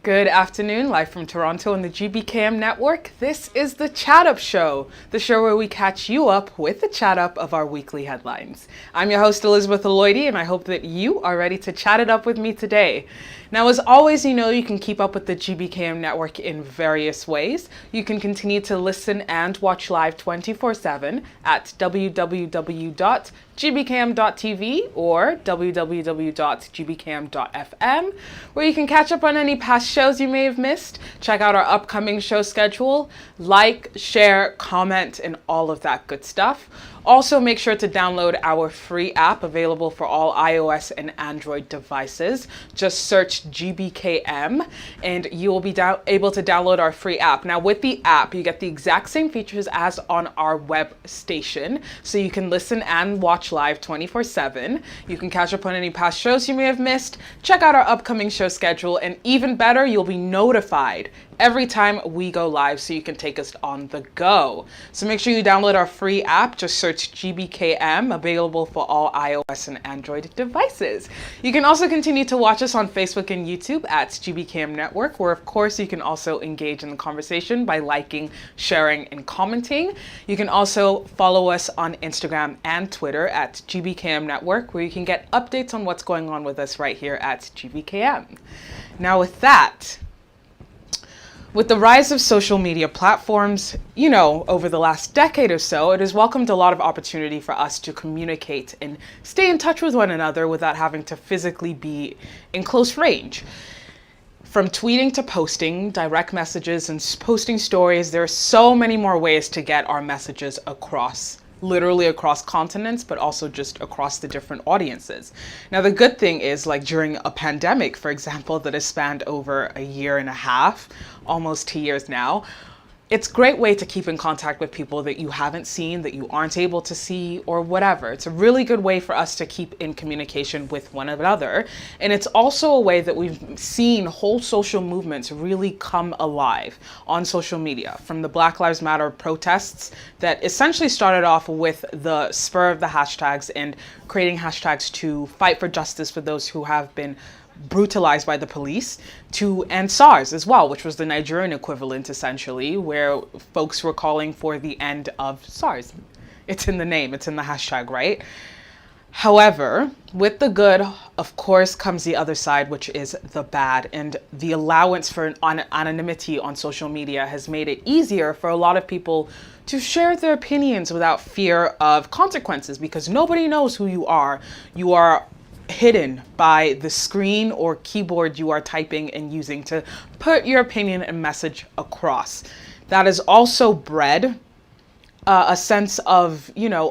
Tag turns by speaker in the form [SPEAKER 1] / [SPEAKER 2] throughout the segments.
[SPEAKER 1] Good afternoon, live from Toronto on the GBKM network. This is the Chat Up Show, the show where we catch you up with the chat up of our weekly headlines. I'm your host, Elizabeth Aloyde, and I hope that you are ready to chat it up with me today. Now, as always, you know you can keep up with the GBKM network in various ways. You can continue to listen and watch live 24/7 at www.gbkm.tv or www.gbkm.fm, where you can catch up on any past shows you may have missed, check out our upcoming show schedule, like, share, comment, and all of that good stuff. Also, make sure to download our free app available for all iOS and Android devices. Just search GBKM and you will be able to download our free app. Now, with the app, you get the exact same features as on our web station. So you can listen and watch live 24/7. You can catch up on any past shows you may have missed, check out our upcoming show schedule, and even better, you'll be notified every time we go live so you can take us on the go. So make sure you download our free app. Just search GBKM, available for all iOS and Android devices. You can also continue to watch us on Facebook and YouTube at GBKM Network, where of course you can also engage in the conversation by liking, sharing, and commenting. You can also follow us on Instagram and Twitter at GBKM Network, where you can get updates on what's going on with us right here at GBKM. Now with that, with the rise of social media platforms, over the last decade or so, it has welcomed a lot of opportunity for us to communicate and stay in touch with one another without having to physically be in close range. From tweeting to posting, direct messages and posting stories, there are so many more ways to get our messages across. Literally across continents, but also just across the different audiences. Now, the good thing is, like during a pandemic, for example, that has spanned over a year and a half, almost 2 years now, it's a great way to keep in contact with people that you haven't seen, that you aren't able to see, or whatever. It's a really good way for us to keep in communication with one another. And it's also a way that we've seen whole social movements really come alive on social media, from the Black Lives Matter protests that essentially started off with the spur of the hashtags and creating hashtags to fight for justice for those who have been brutalized by the police, and SARS as well, which was the Nigerian equivalent essentially, where folks were calling for the end of SARS. It's in the name, it's in the hashtag, right? However, with the good, of course, comes the other side, which is the bad. And the allowance for anonymity on social media has made it easier for a lot of people to share their opinions without fear of consequences, because nobody knows who you are. You are hidden by the screen or keyboard you are typing and using to put your opinion and message across. That has also bred a sense of,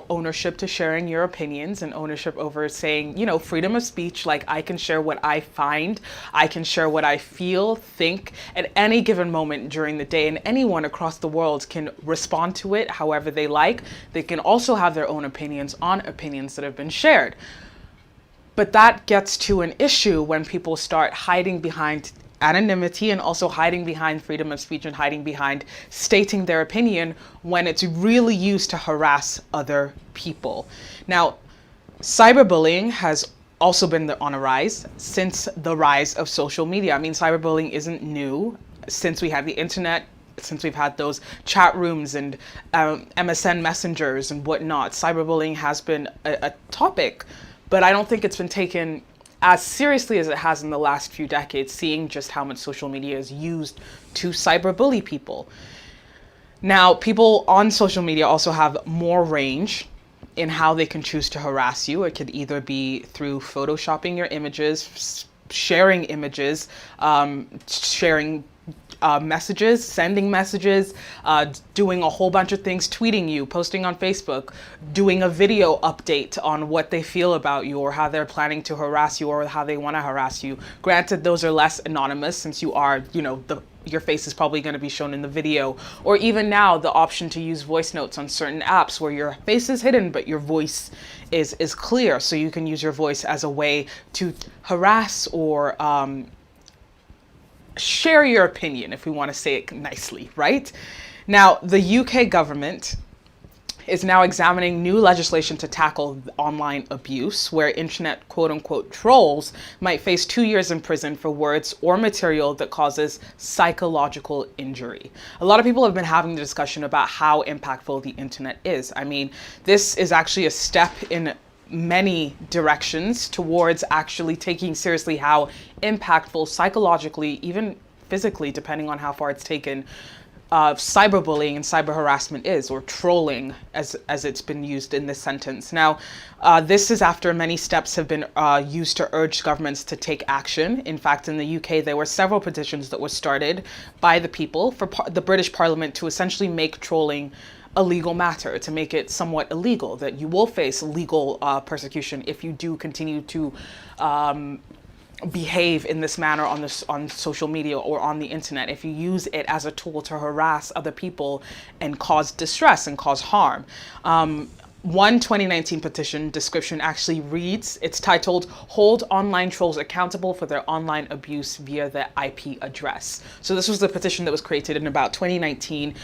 [SPEAKER 1] ownership to sharing your opinions and ownership over saying, freedom of speech. Like, I can share what I find, I can share what I feel, think at any given moment during the day, and anyone across the world can respond to it however they like. They can also have their own opinions on opinions that have been shared. But that gets to an issue when people start hiding behind anonymity and also hiding behind freedom of speech and hiding behind stating their opinion when it's really used to harass other people. Now, cyberbullying has also been on a rise since the rise of social media. I mean, cyberbullying isn't new. Since we had the internet, since we've had those chat rooms and MSN messengers and whatnot, cyberbullying has been a topic. But I don't think it's been taken as seriously as it has in the last few decades, seeing just how much social media is used to cyberbully people. Now, people on social media also have more range in how they can choose to harass you. It could either be through photoshopping your images, sharing images, sharing messages, sending messages, doing a whole bunch of things, tweeting you, posting on Facebook, doing a video update on what they feel about you or how they're planning to harass you or how they want to harass you. Granted, those are less anonymous since you are, your face is probably going to be shown in the video, or even now the option to use voice notes on certain apps where your face is hidden but your voice is clear, so you can use your voice as a way to harass or share your opinion, if we want to say it nicely, right? Now, the UK government is now examining new legislation to tackle online abuse, where internet quote unquote trolls might face 2 years in prison for words or material that causes psychological injury. A lot of people have been having the discussion about how impactful the internet is. I mean, this is actually a step in many directions towards actually taking seriously how impactful psychologically, even physically, depending on how far it's taken, cyberbullying and cyber harassment is, or trolling as it's been used in this sentence. Now, this is after many steps have been used to urge governments to take action. In fact, in the UK, there were several petitions that were started by the people for the British Parliament to essentially make trolling a legal matter, to make it somewhat illegal, that you will face legal persecution if you do continue to behave in this manner on social media or on the internet, if you use it as a tool to harass other people and cause distress and cause harm. One 2019 petition description actually reads, it's titled, "Hold Online Trolls Accountable for Their Online Abuse Via Their IP Address." So this was the petition that was created in about 2019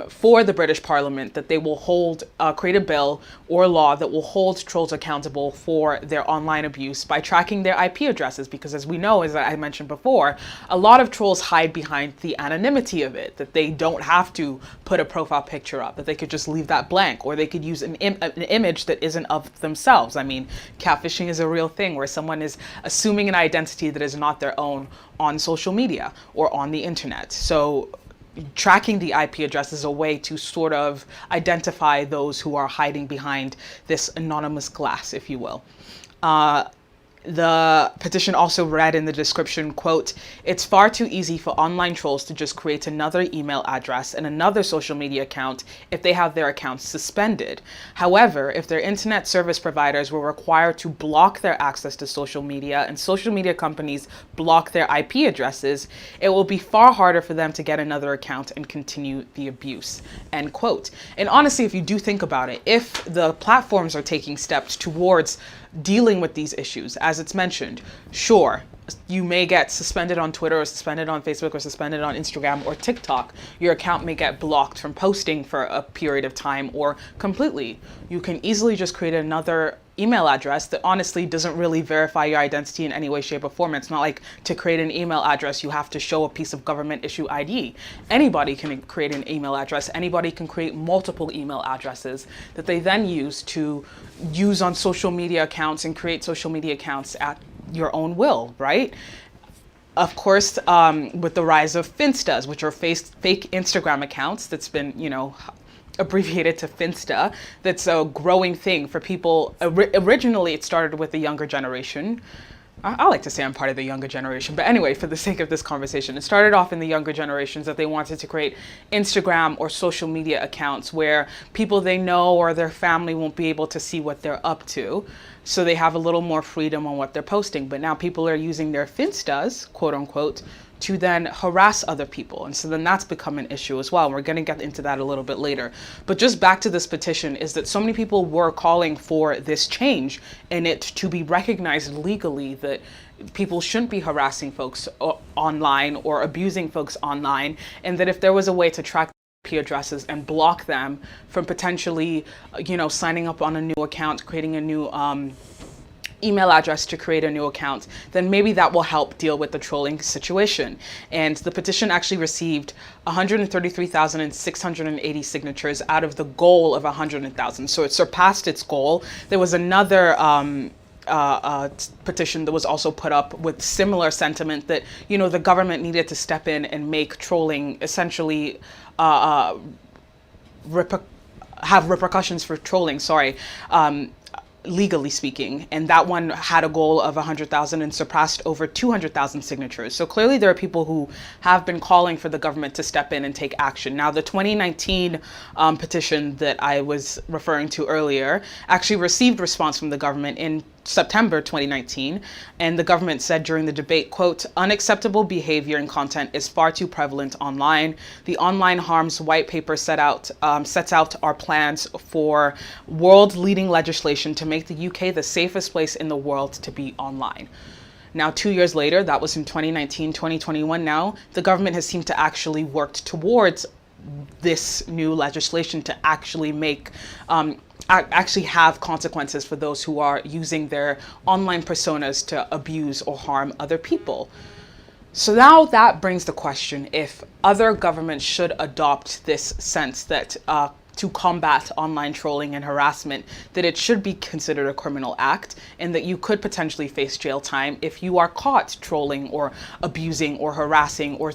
[SPEAKER 1] for the British Parliament, that they will create a bill or law that will hold trolls accountable for their online abuse by tracking their IP addresses. Because as we know, as I mentioned before, a lot of trolls hide behind the anonymity of it, that they don't have to put a profile picture up, that they could just leave that blank, or they could use an image that isn't of themselves. I mean, catfishing is a real thing where someone is assuming an identity that is not their own on social media or on the internet. So tracking the IP address is a way to sort of identify those who are hiding behind this anonymous glass, if you will. The petition also read in the description, quote, "It's far too easy for online trolls to just create another email address and another social media account if they have their accounts suspended. However, if their internet service providers were required to block their access to social media and social media companies block their IP addresses, it will be far harder for them to get another account and continue the abuse," end quote. And honestly, if you do think about it, if the platforms are taking steps towards dealing with these issues, as it's mentioned, sure, you may get suspended on Twitter or suspended on Facebook or suspended on Instagram or TikTok. Your account may get blocked from posting for a period of time or completely. You can easily just create another email address that honestly doesn't really verify your identity in any way, shape, or form. It's not like to create an email address, you have to show a piece of government issue ID. Anybody can create an email address. Anybody can create multiple email addresses that they then use on social media accounts and create social media accounts at your own will, right? Of course, with the rise of Finstas, which are fake Instagram accounts, that's been, abbreviated to Finsta, that's a growing thing for people. Originally, it started with the younger generation. I like to say I'm part of the younger generation, but anyway, for the sake of this conversation, it started off in the younger generations that they wanted to create Instagram or social media accounts where people they know or their family won't be able to see what they're up to. So they have a little more freedom on what they're posting. But now people are using their Finstas, quote unquote, to then harass other people. And so then that's become an issue as well. And we're going to get into that a little bit later. But just back to this petition is that so many people were calling for this change and it to be recognized legally that people shouldn't be harassing folks online or abusing folks online. And that if there was a way to track IP addresses and block them from potentially, signing up on a new account, creating a new email address to create a new account, then maybe that will help deal with the trolling situation. And the petition actually received 133,680 signatures out of the goal of 100,000. So it surpassed its goal. There was another petition that was also put up with similar sentiment that, the government needed to step in and make trolling essentially have repercussions for trolling, legally speaking. And that one had a goal of 100,000 and surpassed over 200,000 signatures. So clearly there are people who have been calling for the government to step in and take action. Now, the 2019 petition that I was referring to earlier actually received response from the government in September 2019, and the government said during the debate, quote, "Unacceptable behavior and content is far too prevalent online. The Online Harms White Paper sets out our plans for world-leading legislation to make the UK the safest place in the world to be online." Now, 2 years later, that was in 2019, 2021 now, the government has seemed to actually worked towards this new legislation to actually make actually have consequences for those who are using their online personas to abuse or harm other people. So now that brings the question if other governments should adopt this sense that to combat online trolling and harassment, that it should be considered a criminal act and that you could potentially face jail time if you are caught trolling or abusing or harassing or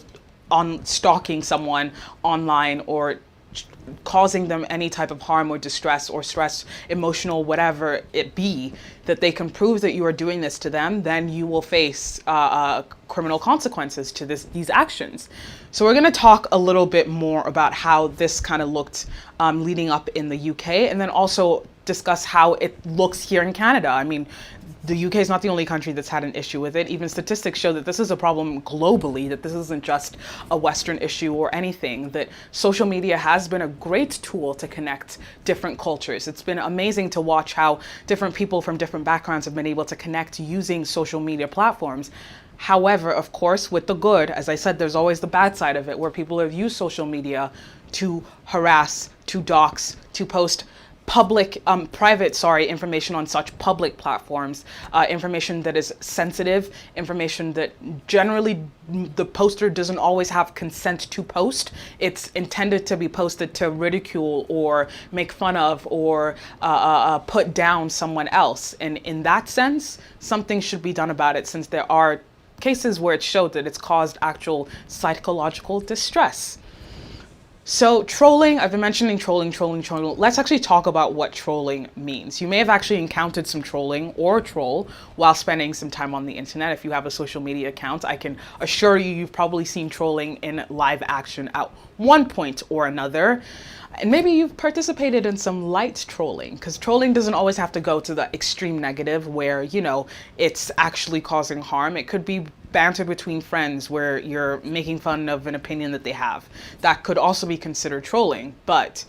[SPEAKER 1] stalking someone online or causing them any type of harm or distress or stress, emotional, whatever it be, that they can prove that you are doing this to them, then you will face criminal consequences to these actions. So we're going to talk a little bit more about how this kind of looked leading up in the UK, and then also discuss how it looks here in Canada. I mean, the UK is not the only country that's had an issue with it. Even statistics show that this is a problem globally, that this isn't just a Western issue or anything, that social media has been a great tool to connect different cultures. It's been amazing to watch how different people from different backgrounds have been able to connect using social media platforms. However, of course, with the good, as I said, there's always the bad side of it, where people have used social media to harass, to dox, to post private information on such public platforms, information that is sensitive, information that generally the poster doesn't always have consent to post. It's intended to be posted to ridicule or make fun of or put down someone else. And in that sense, something should be done about it, since there are cases where it showed that it's caused actual psychological distress. So trolling, I've been mentioning trolling. Let's actually talk about what trolling means. You may have actually encountered some trolling or troll while spending some time on the internet. If you have a social media account, I can assure you you've probably seen trolling in live action at one point or another. And maybe you've participated in some light trolling, because trolling doesn't always have to go to the extreme negative where, you know, it's actually causing harm. It could be banter between friends where you're making fun of an opinion that they have. That could also be considered trolling, but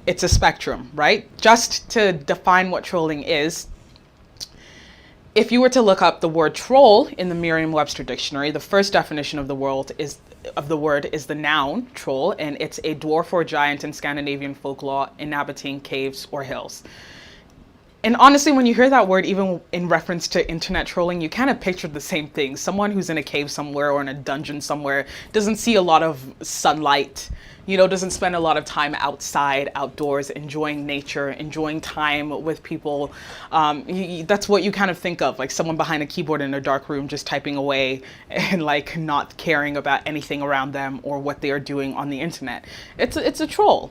[SPEAKER 1] it's a spectrum, right? Just to define what trolling is, if you were to look up the word troll in the Merriam-Webster dictionary, the first definition of the word is the noun troll, and it's a dwarf or giant in Scandinavian folklore inhabiting caves or hills. And honestly, when you hear that word, even in reference to internet trolling, you kind of picture the same thing. Someone who's in a cave somewhere or in a dungeon somewhere, doesn't see a lot of sunlight, you know, doesn't spend a lot of time outside, outdoors, enjoying nature, enjoying time with people. That's what you kind of think of, like someone behind a keyboard in a dark room just typing away and like not caring about anything around them or what they are doing on the internet. It's a troll.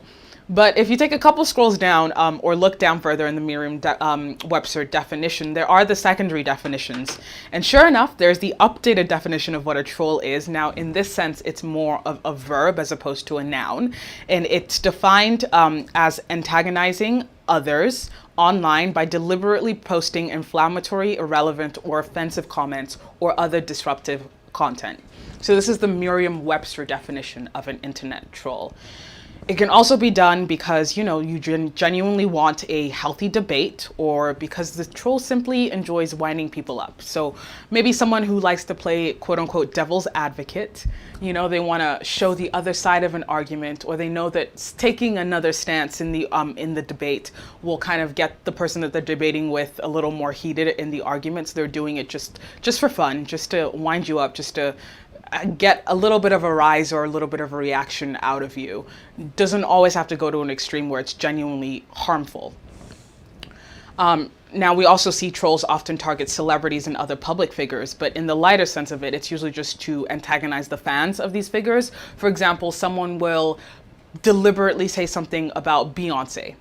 [SPEAKER 1] But if you take a couple scrolls down or look down further in the Merriam-Webster definition, there are the secondary definitions. And sure enough, there's the updated definition of what a troll is. Now, in this sense, it's more of a verb as opposed to a noun. And it's defined as antagonizing others online by deliberately posting inflammatory, irrelevant, or offensive comments or other disruptive content. So this is the Merriam-Webster definition of an internet troll. It can also be done because, you know, you genuinely want a healthy debate, or because the troll simply enjoys winding people up. So maybe someone who likes to play quote unquote devil's advocate, you know, they want to show the other side of an argument, or they know that taking another stance in the debate will kind of get the person that they're debating with a little more heated in the arguments. They're doing it just for fun, just to wind you up, just to get a little bit of a rise or a little bit of a reaction out of you. Doesn't always have to go to an extreme where it's genuinely harmful. Now, we also see trolls often target celebrities and other public figures, but in the lighter sense of it, it's usually just to antagonize the fans of these figures. For example, someone will deliberately say something about Beyonce,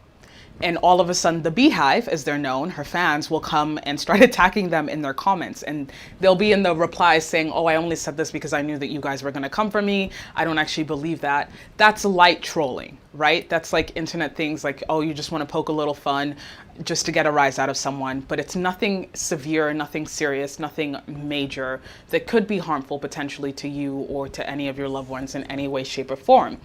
[SPEAKER 1] and all of a sudden the Beehive, as they're known, her fans, will come and start attacking them in their comments. And they'll be in the replies saying, oh, I only said this because I knew that you guys were going to come for me. I don't actually believe that. That's light trolling, right? That's like internet things like, oh, you just want to poke a little fun just to get a rise out of someone. But it's nothing severe, nothing serious, nothing major that could be harmful potentially to you or to any of your loved ones in any way, shape, or form.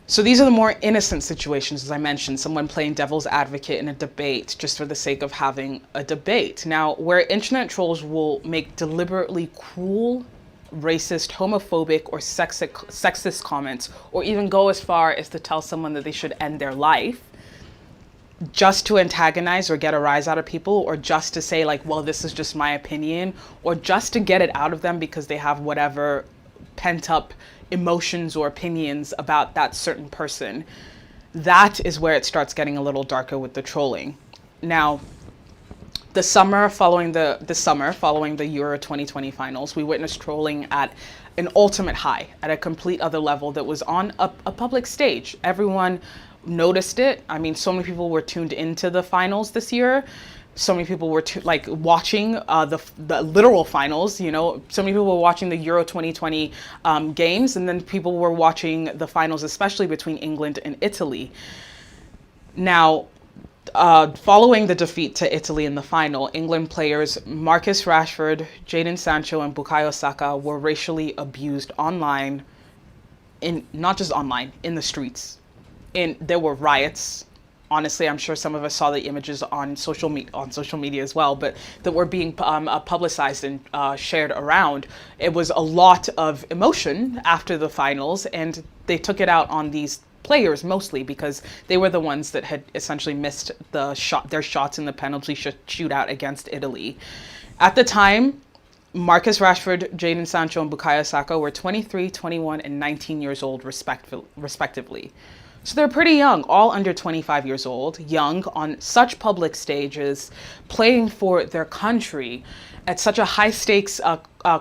[SPEAKER 1] So these are the more innocent situations, as I mentioned, someone playing devil's advocate in a debate just for the sake of having a debate. Now, where internet trolls will make deliberately cruel racist, homophobic, or sexist comments, or even go as far as to tell someone that they should end their life, just to antagonize or get a rise out of people, or just to say like, well, this is just my opinion, or just to get it out of them because they have whatever pent up emotions or opinions about that certain person. That is where it starts getting a little darker with the trolling. Now, the summer following the Euro 2020 finals, we witnessed trolling at an ultimate high, at a complete other level that was on a public stage. Everyone noticed it. I mean, so many people were tuned into the finals this year. So many people were watching the literal finals. You know, so many people were watching the Euro 2020 games, and then people were watching the finals, especially between England and Italy. Now, following the defeat to Italy in the final, England players Marcus Rashford, Jadon Sancho, and Bukayo Saka were racially abused online, not just online, in the streets. There were riots. Honestly, I'm sure some of us saw the images on social media as well, but that were being publicized and shared around. It was a lot of emotion after the finals, and they took it out on these players mostly because they were the ones that had essentially missed their shots in the penalty shootout against Italy. At the time, Marcus Rashford, Jadon Sancho, and Bukayo Saka were 23, 21, and 19 years old respectively. So they're pretty young, all under 25 years old, young on such public stages, playing for their country at such a high stakes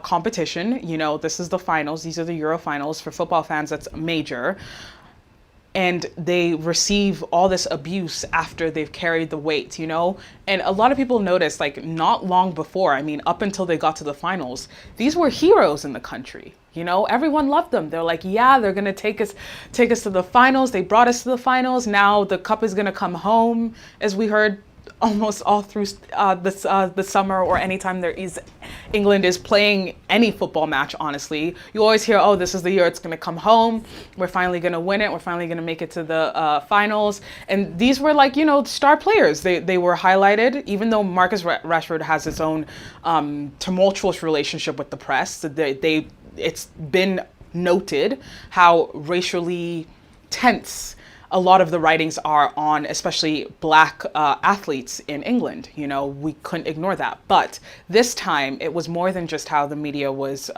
[SPEAKER 1] competition. You know, this is the finals. These are the Euro finals. For football fans, that's major. And they receive all this abuse after they've carried the weight, you know? And a lot of people noticed, like, not long before, I mean, up until they got to the finals, these were heroes in the country. You know, everyone loved them. They're like, yeah, they're going to take us to the finals. They brought us to the finals. Now the cup is going to come home, as we heard almost all through the summer, or anytime England is playing any football match, honestly. You always hear, oh, this is the year it's going to come home. We're finally going to win it. We're finally going to make it to the finals. And these were like, you know, star players. They were highlighted, even though Marcus Rashford has his own tumultuous relationship with the press. It's been noted how racially tense a lot of the writings are on, especially black athletes in England. You know, we couldn't ignore that. But this time, it was more than just how the media was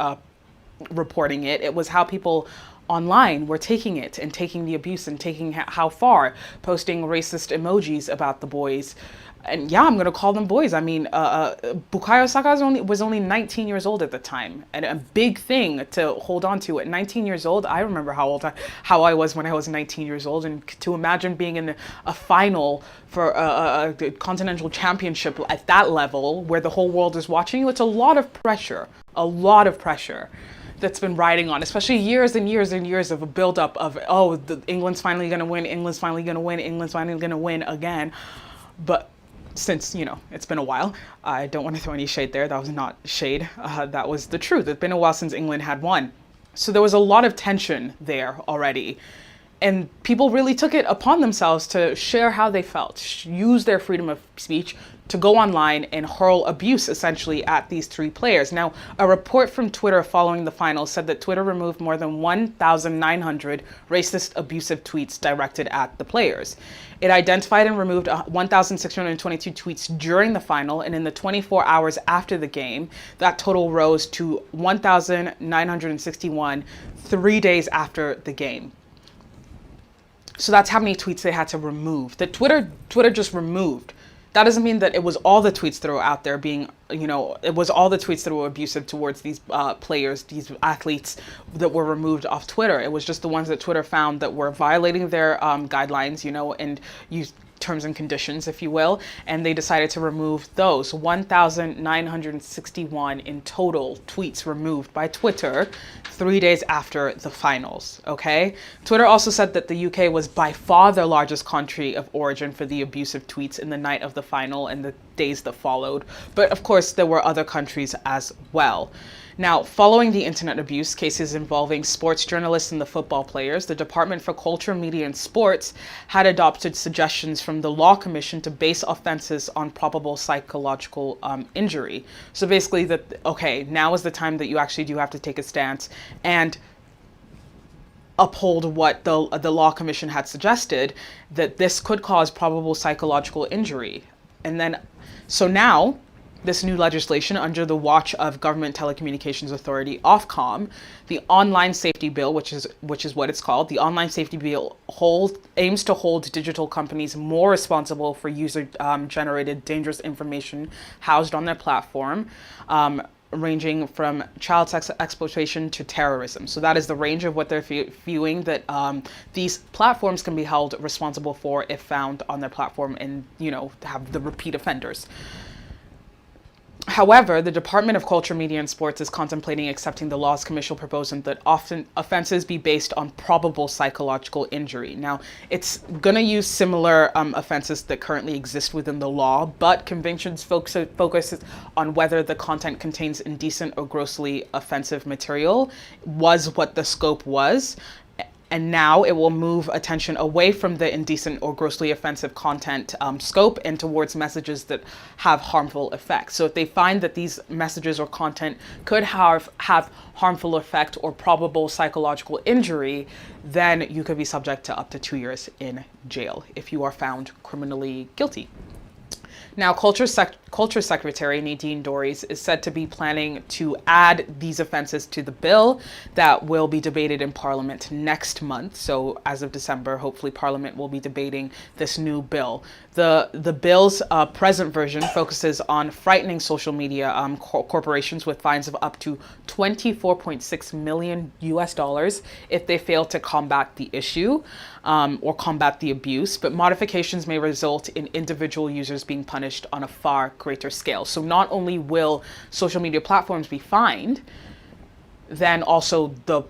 [SPEAKER 1] reporting it. It was how people online were taking it and taking the abuse and taking how far, posting racist emojis about the boys. And yeah, I'm going to call them boys. I mean, Bukayo Saka was only 19 years old at the time, and a big thing to hold on to. At 19 years old, I remember how I was when I was 19 years old, and to imagine being in a final for a continental championship at that level, where the whole world is watching you, it's a lot of pressure that's been riding on, especially years and years and years of a buildup of, oh, England's finally going to win, England's finally going to win, England's finally going to win again. But since, you know, it's been a while, I don't want to throw any shade there. That was not shade. That was the truth. It's been a while since England had won. So there was a lot of tension there already. And people really took it upon themselves to share how they felt, use their freedom of speech to go online and hurl abuse essentially at these three players. Now, a report from Twitter following the finals said that Twitter removed more than 1,900 racist, abusive tweets directed at the players. It identified and removed 1,622 tweets during the final, and in the 24 hours after the game, that total rose to 1,961 3 days after the game. So that's how many tweets they had to remove. That Twitter just removed. That doesn't mean that it was all the tweets that were out there being, you know, it was all the tweets that were abusive towards these players, these athletes that were removed off Twitter. It was just the ones that Twitter found that were violating their guidelines, you know, and used terms and conditions, if you will, and they decided to remove those. 1,961 in total tweets removed by Twitter 3 days after the finals, okay? Twitter also said that the UK was by far the largest country of origin for the abusive tweets in the night of the final and the days that followed. But of course, there were other countries as well. Now, following the internet abuse cases involving sports journalists and the football players, the Department for Culture, Media and Sports had adopted suggestions from the Law Commission to base offenses on probable psychological injury. So basically okay, now is the time that you actually do have to take a stance and uphold what the Law Commission had suggested, that this could cause probable psychological injury. And then, so now, this new legislation under the watch of Government Telecommunications Authority, Ofcom, the Online Safety Bill, which is what it's called, the Online Safety Bill aims to hold digital companies more responsible for user-generated dangerous information housed on their platform, ranging from child sex exploitation to terrorism. So that is the range of what they're viewing that these platforms can be held responsible for if found on their platform and, have the repeat offenders. However, the Department of Culture, Media and Sports is contemplating accepting the Laws Commission proposal that often offenses be based on probable psychological injury. Now, it's going to use similar offenses that currently exist within the law, but convictions focuses on whether the content contains indecent or grossly offensive material, was what the scope was. And now it will move attention away from the indecent or grossly offensive content scope and towards messages that have harmful effects. So if they find that these messages or content could have harmful effect or probable psychological injury, then you could be subject to up to 2 years in jail if you are found criminally guilty. Now, Culture Secretary Nadine Dorries is said to be planning to add these offenses to the bill that will be debated in Parliament next month. So as of December, hopefully Parliament will be debating this new bill. The bill's present version focuses on frightening social media corporations with fines of up to $24.6 million if they fail to combat the issue or combat the abuse. But modifications may result in individual users being punished on a far greater scale. So not only will social media platforms be fined, then also the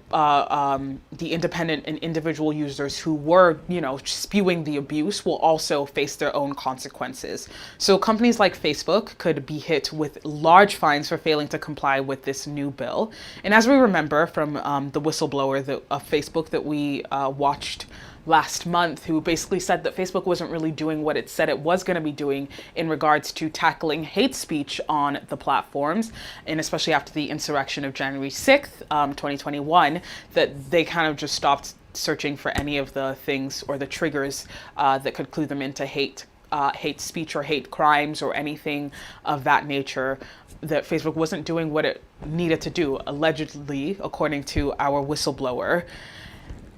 [SPEAKER 1] independent and individual users who were, spewing the abuse will also face their own consequences. So companies like Facebook could be hit with large fines for failing to comply with this new bill. And as we remember from the whistleblower of Facebook that we watched last month, who basically said that Facebook wasn't really doing what it said it was going to be doing in regards to tackling hate speech on the platforms, and especially after the insurrection of January 6th, 2021, that they kind of just stopped searching for any of the things or the triggers that could clue them into hate speech or hate crimes or anything of that nature, that Facebook wasn't doing what it needed to do, allegedly, according to our whistleblower.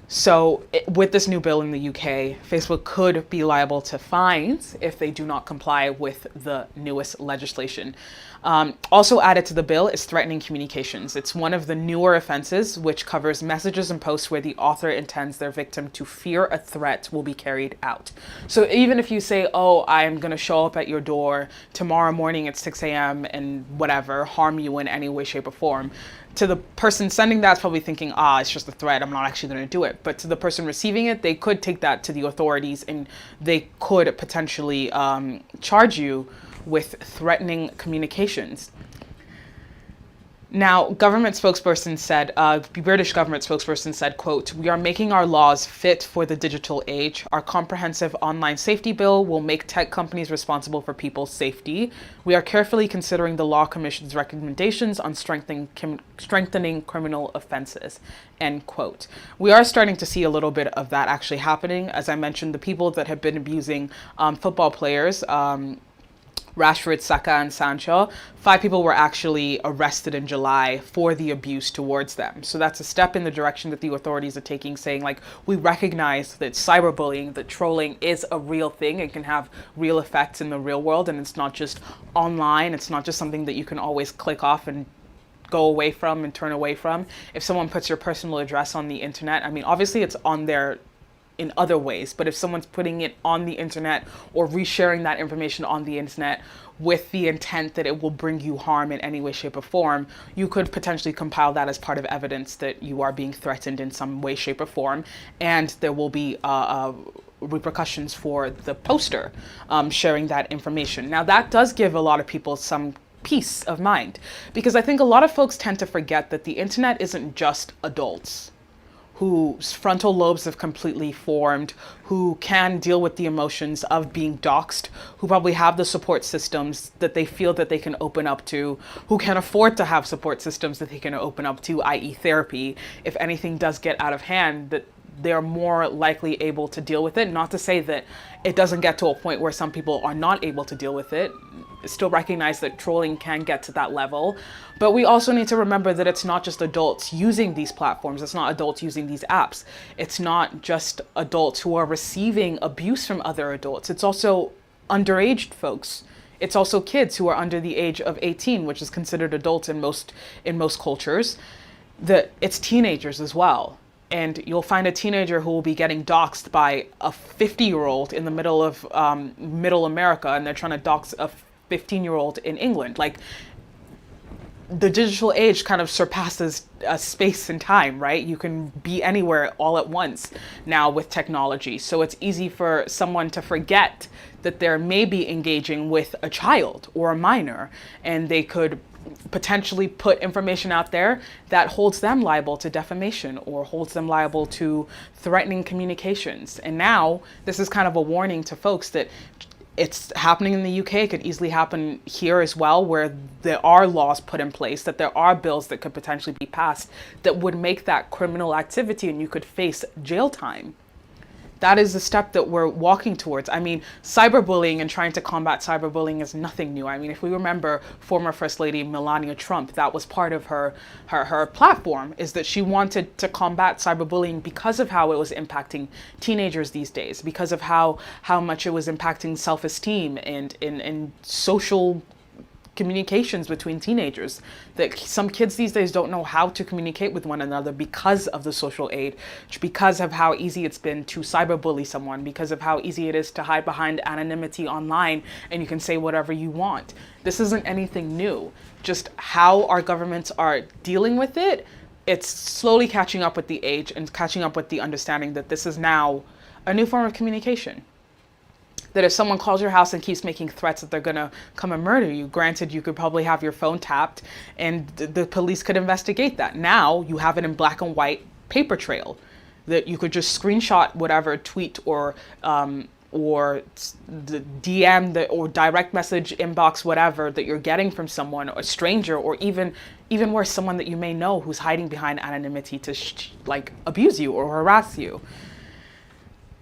[SPEAKER 1] So with this new bill in the UK, Facebook could be liable to fines if they do not comply with the newest legislation. Also added to the bill is threatening communications. It's one of the newer offenses which covers messages and posts where the author intends their victim to fear a threat will be carried out. So even if you say, oh, I'm going to show up at your door tomorrow morning at 6 a.m. and whatever, harm you in any way, shape or form, to the person sending that, it's probably thinking, it's just a threat, I'm not actually going to do it. But to the person receiving it, they could take that to the authorities and they could potentially charge you with threatening communications. Now, government spokesperson said, British government spokesperson said, quote, "We are making our laws fit for the digital age. Our comprehensive online safety bill will make tech companies responsible for people's safety. We are carefully considering the Law Commission's recommendations on strengthening criminal offenses," end quote. We are starting to see a little bit of that actually happening. As I mentioned, the people that have been abusing football players, Rashford, Saka, and Sancho, 5 people were actually arrested in July for the abuse towards them. So that's a step in the direction that the authorities are taking, saying, like, we recognize that cyberbullying, that trolling is a real thing and can have real effects in the real world, and it's not just online, it's not just something that you can always click off and go away from and turn away from. If someone puts your personal address on the internet, I mean, obviously it's on their in other ways. But if someone's putting it on the internet or resharing that information on the internet with the intent that it will bring you harm in any way, shape, or form, you could potentially compile that as part of evidence that you are being threatened in some way, shape, or form, and there will be repercussions for the poster sharing that information. Now, that does give a lot of people some peace of mind, because I think a lot of folks tend to forget that the internet isn't just adults whose frontal lobes have completely formed, who can deal with the emotions of being doxxed, who probably have the support systems that they feel that they can open up to, who can afford to have support systems that they can open up to, i.e. therapy. If anything does get out of hand, that they're more likely able to deal with it. Not to say that it doesn't get to a point where some people are not able to deal with it. Still recognize that trolling can get to that level. But we also need to remember that it's not just adults using these platforms. It's not adults using these apps. It's not just adults who are receiving abuse from other adults. It's also underage folks. It's also kids who are under the age of 18, which is considered adults in most cultures. It's teenagers as well. And you'll find a teenager who will be getting doxxed by a 50-year-old in the middle of middle America, and they're trying to dox a 15-year-old in England. Like, the digital age kind of surpasses space and time, right? You can be anywhere all at once now with technology. So it's easy for someone to forget that they're maybe engaging with a child or a minor, and they could potentially put information out there that holds them liable to defamation or holds them liable to threatening communications. And now this is kind of a warning to folks that it's happening in the UK. It could easily happen here as well, where there are laws put in place, that there are bills that could potentially be passed that would make that criminal activity, and you could face jail time. That is the step that we're walking towards. I mean, cyberbullying and trying to combat cyberbullying is nothing new. I mean, if we remember former First Lady Melania Trump, that was part of her platform, is that she wanted to combat cyberbullying because of how it was impacting teenagers these days, because of how much it was impacting self-esteem and social communications between teenagers, that some kids these days don't know how to communicate with one another because of the social age, because of how easy it's been to cyberbully someone, because of how easy it is to hide behind anonymity online and you can say whatever you want. This isn't anything new. Just how our governments are dealing with it, it's slowly catching up with the age and catching up with the understanding that this is now a new form of communication. That if someone calls your house and keeps making threats that they're going to come and murder you, granted, you could probably have your phone tapped and the police could investigate that. Now you have it in black and white paper trail that you could just screenshot whatever tweet or the DM or direct message inbox, whatever that you're getting from someone, or a stranger, or even worse, someone that you may know who's hiding behind anonymity to abuse you or harass you.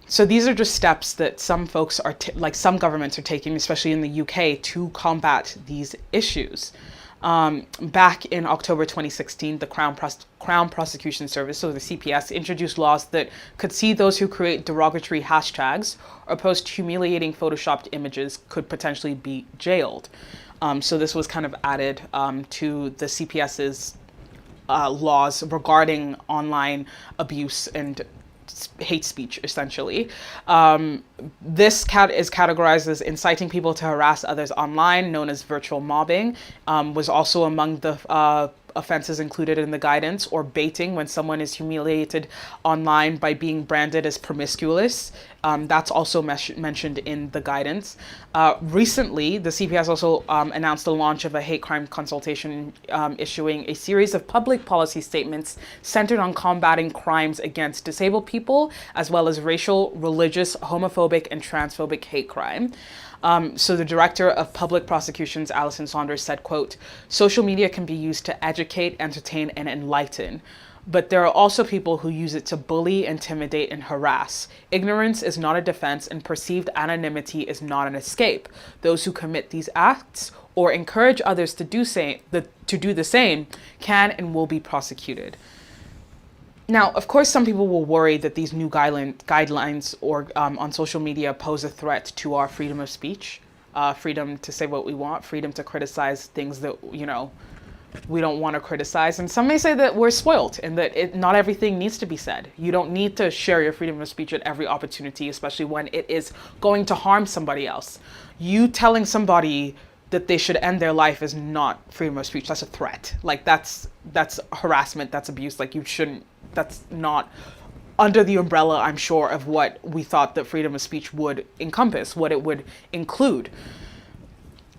[SPEAKER 1] So these are just steps that some folks are, some governments are taking, especially in the UK, to combat these issues. Back in October 2016, the Crown Prosecution Service, so the CPS, introduced laws that could see those who create derogatory hashtags or post humiliating photoshopped images could potentially be jailed. So this was kind of added to the CPS's laws regarding online abuse and hate speech, essentially. This is categorized as inciting people to harass others online, known as virtual mobbing, was also among the offenses included in the guidance, or baiting, when someone is humiliated online by being branded as promiscuous. That's also mentioned in the guidance. Recently, the CPS also announced the launch of a hate crime consultation, issuing a series of public policy statements centered on combating crimes against disabled people, as well as racial, religious, homophobic, and transphobic hate crime. So the director of public prosecutions, Alison Saunders, said, quote, "Social media can be used to educate, entertain, and enlighten. But there are also people who use it to bully, intimidate, and harass. Ignorance is not a defense, and perceived anonymity is not an escape. Those who commit these acts or encourage others to do the same can and will be prosecuted." Now, of course, some people will worry that these new guidelines or on social media pose a threat to our freedom of speech, freedom to say what we want, freedom to criticize things that, we don't want to criticize. And some may say that we're spoiled and that not everything needs to be said. You don't need to share your freedom of speech at every opportunity, especially when it is going to harm somebody else. You telling somebody that they should end their life is not freedom of speech. That's a threat. Like that's harassment. That's abuse. Like you shouldn't. That's not under the umbrella, I'm sure, of what we thought that freedom of speech would encompass, what it would include.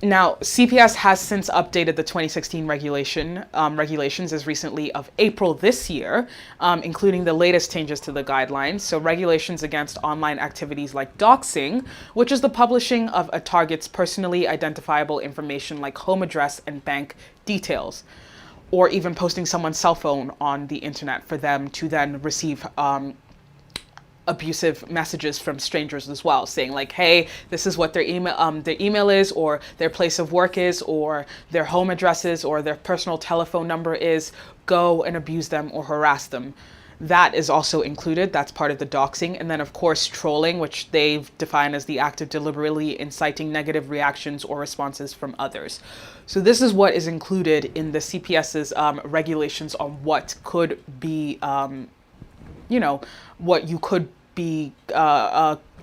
[SPEAKER 1] Now, CPS has since updated the 2016 regulations as recently of April this year, including the latest changes to the guidelines. So regulations against online activities like doxing, which is the publishing of a target's personally identifiable information like home address and bank details, or even posting someone's cell phone on the internet for them to then receive abusive messages from strangers as well, saying like, hey, this is what their email is, or their place of work is, or their home address is, or their personal telephone number is. Go and abuse them or harass them. That is also included. That's part of the doxing. And then of course trolling, which they've defined as the act of deliberately inciting negative reactions or responses from others. So this is what is included in the CPS's regulations on what could be what you could be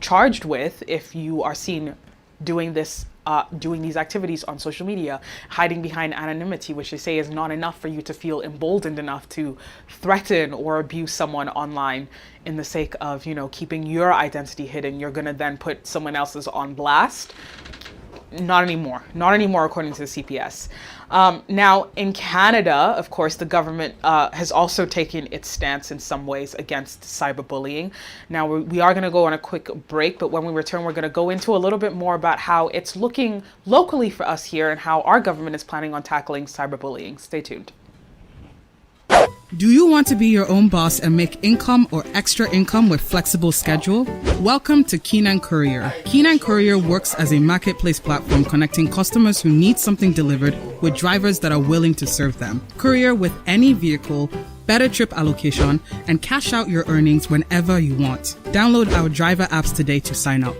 [SPEAKER 1] charged with if you are seen doing these activities on social media, hiding behind anonymity, which they say is not enough for you to feel emboldened enough to threaten or abuse someone online in the sake of, keeping your identity hidden. You're going to then put someone else's on blast. Not anymore, according to the CPS. Now, in Canada, of course, the government has also taken its stance in some ways against cyberbullying. Now, we are going to go on a quick break, but when we return, we're going to go into a little bit more about how it's looking locally for us here and how our government is planning on tackling cyberbullying. Stay tuned.
[SPEAKER 2] Do you want to be your own boss and make income or extra income with flexible schedule? Welcome to Keenan Courier. Keenan Courier works as a marketplace platform connecting customers who need something delivered with drivers that are willing to serve them. Courier with any vehicle, better trip allocation, and cash out your earnings whenever you want. Download our driver apps today to sign up.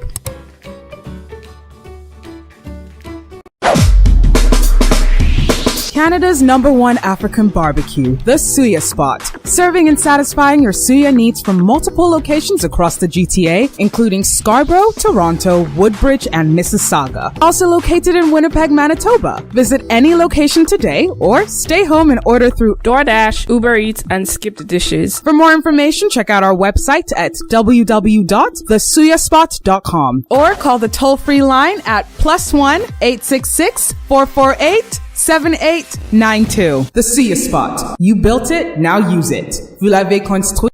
[SPEAKER 2] Canada's #1 African barbecue, the Suya Spot. Serving and satisfying your Suya needs from multiple locations across the GTA, including Scarborough, Toronto, Woodbridge, and Mississauga. Also located in Winnipeg, Manitoba. Visit any location today or stay home and order through
[SPEAKER 3] DoorDash, Uber Eats, and Skipped Dishes.
[SPEAKER 2] For more information, check out our website at www.thesuyaspot.com or call the toll-free line at +1 866 448 7892. The Suya Spot. You built it, now use it. Vous l'avez construit.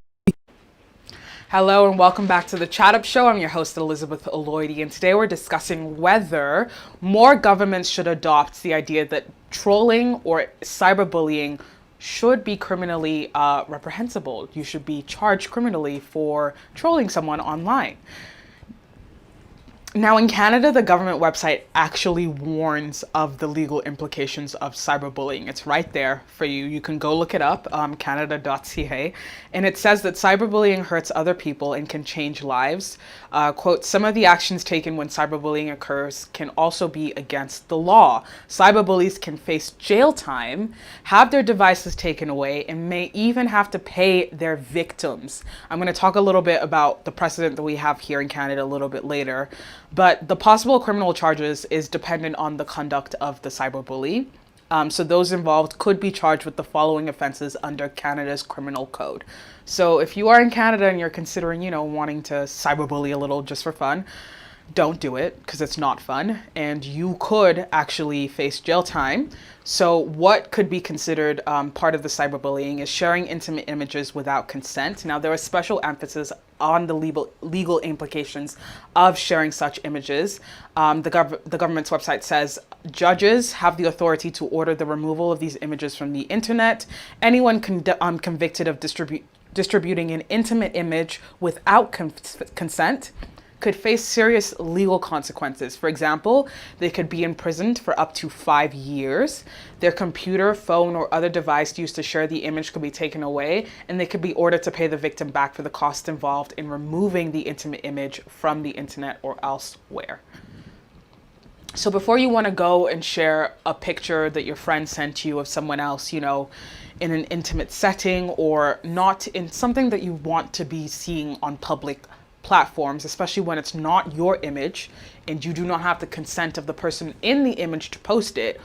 [SPEAKER 1] Hello and welcome back to the Chat Up Show. I'm your host, Elizabeth Aloydi, and today we're discussing whether more governments should adopt the idea that trolling or cyberbullying should be criminally reprehensible. You should be charged criminally for trolling someone online. Now, in Canada, the government website actually warns of the legal implications of cyberbullying. It's right there for you. You can go look it up, canada.ca. And it says that cyberbullying hurts other people and can change lives. Quote, some of the actions taken when cyberbullying occurs can also be against the law. Cyberbullies can face jail time, have their devices taken away, and may even have to pay their victims. I'm going to talk a little bit about the precedent that we have here in Canada a little bit later. But the possible criminal charges is dependent on the conduct of the cyberbully. So those involved could be charged with the following offenses under Canada's criminal code. So if you are in Canada and you're considering, wanting to cyberbully a little just for fun, don't do it because it's not fun and you could actually face jail time. So what could be considered part of the cyberbullying is sharing intimate images without consent. Now, there is special emphasis on the legal implications of sharing such images. The government's website says judges have the authority to order the removal of these images from the internet. Anyone convicted of distributing an intimate image without consent could face serious legal consequences. For example, they could be imprisoned for up to 5 years. Their computer, phone, or other device used to share the image could be taken away, and they could be ordered to pay the victim back for the costs involved in removing the intimate image from the internet or elsewhere. So before you want to go and share a picture that your friend sent you of someone else, you know, in an intimate setting or not in something that you want to be seeing on public platforms, especially when it's not your image and you do not have the consent of the person in the image to post it,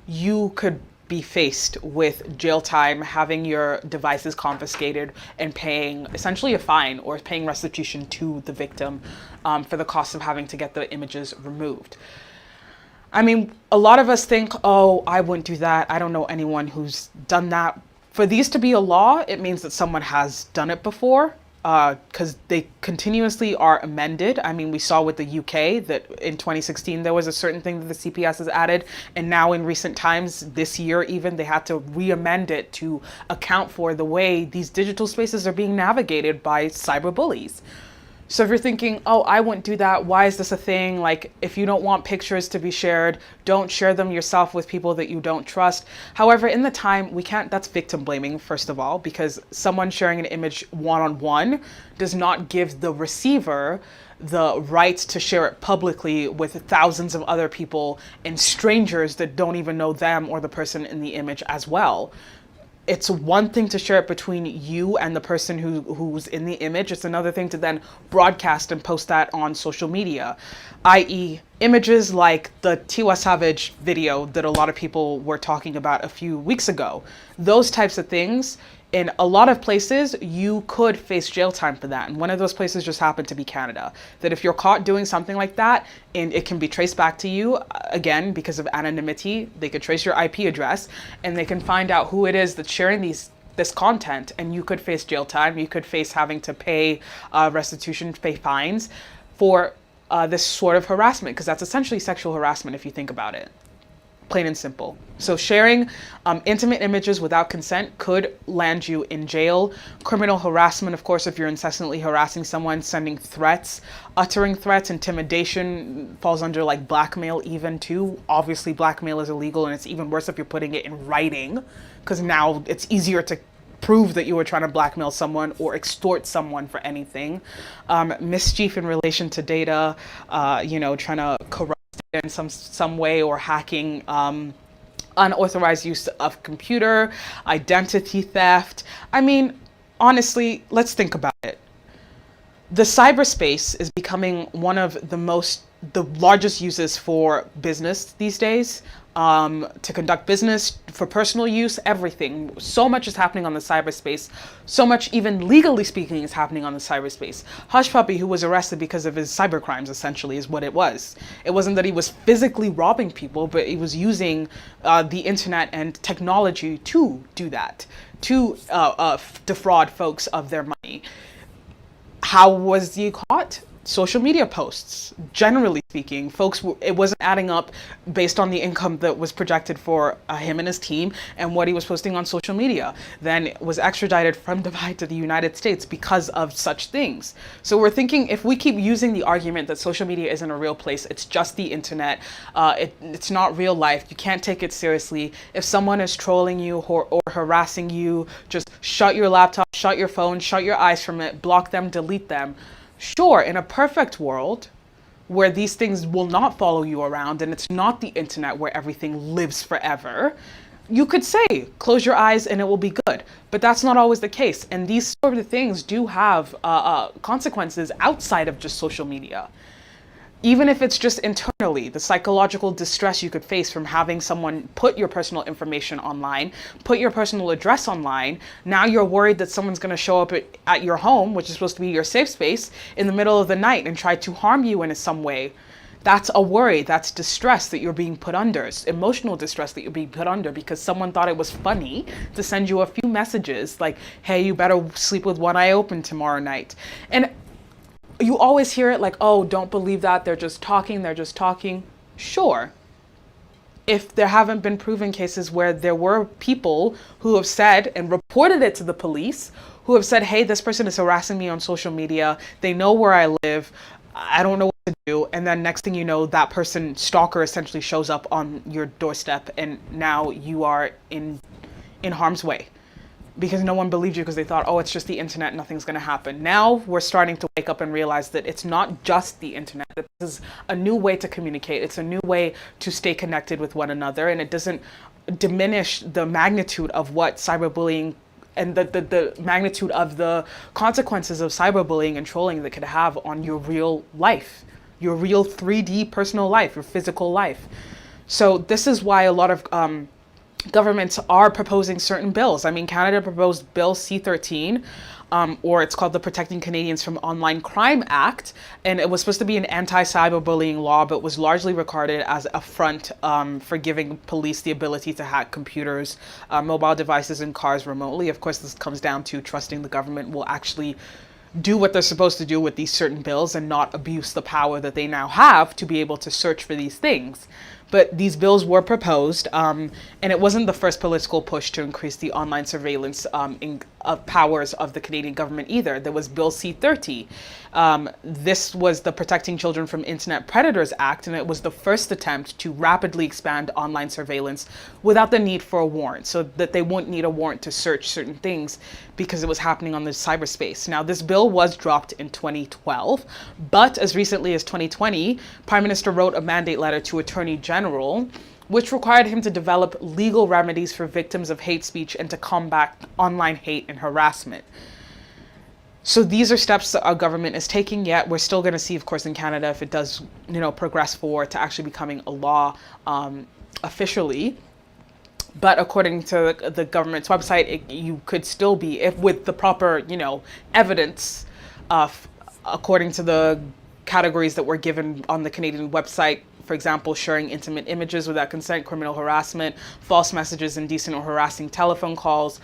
[SPEAKER 1] you could be faced with jail time, having your devices confiscated, and paying essentially a fine or paying restitution to the victim for the cost of having to get the images removed. I mean, a lot of us think, oh, I wouldn't do that. I don't know anyone who's done that. For these to be a law, it means that someone has done it before, because they continuously are amended. I mean, we saw with the UK that in 2016, there was a certain thing that the CPS has added. And now in recent times, this year even, they had to re-amend it to account for the way these digital spaces are being navigated by cyberbullies. So if you're thinking, oh, I wouldn't do that, why is this a thing? Like, if you don't want pictures to be shared, don't share them yourself with people that you don't trust. However, in the time, we can't, that's victim blaming, first of all, because someone sharing an image one-on-one does not give the receiver the right to share it publicly with thousands of other people and strangers that don't even know them or the person in the image as well. It's one thing to share it between you and the person who's in the image. It's another thing to then broadcast and post that on social media, i.e. images like the Tiwa Savage video that a lot of people were talking about a few weeks ago. Those types of things, in a lot of places, you could face jail time for that. And one of those places just happened to be Canada. That if you're caught doing something like that, and it can be traced back to you, again, because of anonymity, they could trace your IP address, and they can find out who it is that's sharing this content, and you could face jail time. You could face having to pay restitution, pay fines for this sort of harassment, because that's essentially sexual harassment if you think about it. Plain and simple. So sharing intimate images without consent could land you in jail. Criminal harassment, of course, if you're incessantly harassing someone, sending threats, uttering threats, intimidation falls under like blackmail even too. Obviously, blackmail is illegal, and it's even worse if you're putting it in writing, because now it's easier to prove that you were trying to blackmail someone or extort someone for anything. Mischief in relation to data, trying to corrupt in some way, or hacking, unauthorized use of computer, identity theft. I mean, honestly, let's think about it. The cyberspace is becoming one of the largest uses for business these days, to conduct business, for personal use, everything. So much is happening on the cyberspace. So much, even legally speaking, is happening on the cyberspace. Hush Puppy, who was arrested because of his cyber crimes, essentially, is what it was. It wasn't that he was physically robbing people, but he was using the internet and technology to do that, to defraud folks of their money. How was he caught? Social media posts. Generally speaking, folks, it wasn't adding up based on the income that was projected for him and his team and what he was posting on social media. Then was extradited from Dubai to the United States because of such things. So we're thinking, if we keep using the argument that social media isn't a real place, it's just the internet, it's not real life, you can't take it seriously. If someone is trolling you or harassing you, just shut your laptop, shut your phone, shut your eyes from it, block them, delete them. Sure, in a perfect world where these things will not follow you around and it's not the internet where everything lives forever, you could say, close your eyes and it will be good. But that's not always the case. And these sort of things do have consequences outside of just social media. Even if it's just internally, the psychological distress you could face from having someone put your personal information online, put your personal address online. Now you're worried that someone's going to show up at your home, which is supposed to be your safe space, in the middle of the night and try to harm you in some way. That's a worry. That's distress that you're being put under. It's emotional distress that you're being put under because someone thought it was funny to send you a few messages like, hey, you better sleep with one eye open tomorrow night. And you always hear it like, oh, don't believe that. They're just talking. They're just talking. Sure. If there haven't been proven cases where there were people who have said and reported it to the police, who have said, hey, this person is harassing me on social media. They know where I live. I don't know what to do. And then next thing you know, that person, stalker, essentially shows up on your doorstep and now you are in harm's way. because no one believed you because they thought, oh, it's just the internet, nothing's going to happen. Now we're starting to wake up and realize that it's not just the internet, that this is a new way to communicate. It's a new way to stay connected with one another, and it doesn't diminish the magnitude of what cyberbullying and the magnitude of the consequences of cyberbullying and trolling that could have on your real life, your real 3D personal life, your physical life. So this is why a lot of governments are proposing certain bills. I mean, Canada proposed Bill C-13, or it's called the Protecting Canadians from Online Crime Act, and it was supposed to be an anti-cyberbullying law, but was largely regarded as a front for giving police the ability to hack computers, mobile devices, and cars remotely. Of course, this comes down to trusting the government will actually do what they're supposed to do with these certain bills and not abuse the power that they now have to be able to search for these things. But these bills were proposed, and it wasn't the first political push to increase the online surveillance powers of the Canadian government either. There was Bill C-30. This was the Protecting Children from Internet Predators Act, and it was the first attempt to rapidly expand online surveillance without the need for a warrant, so that they wouldn't need a warrant to search certain things because it was happening on the cyberspace. Now, this bill was dropped in 2012, but as recently as 2020, Prime Minister wrote a mandate letter to Attorney General, which required him to develop legal remedies for victims of hate speech and to combat online hate and harassment. So these are steps that our government is taking, yet we're still going to see, of course, in Canada, if it does, progress forward to actually becoming a law officially. But according to the government's website, you could still be, if with the proper, evidence, according to the categories that were given on the Canadian website. For example, sharing intimate images without consent, criminal harassment, false messages, indecent or harassing telephone calls,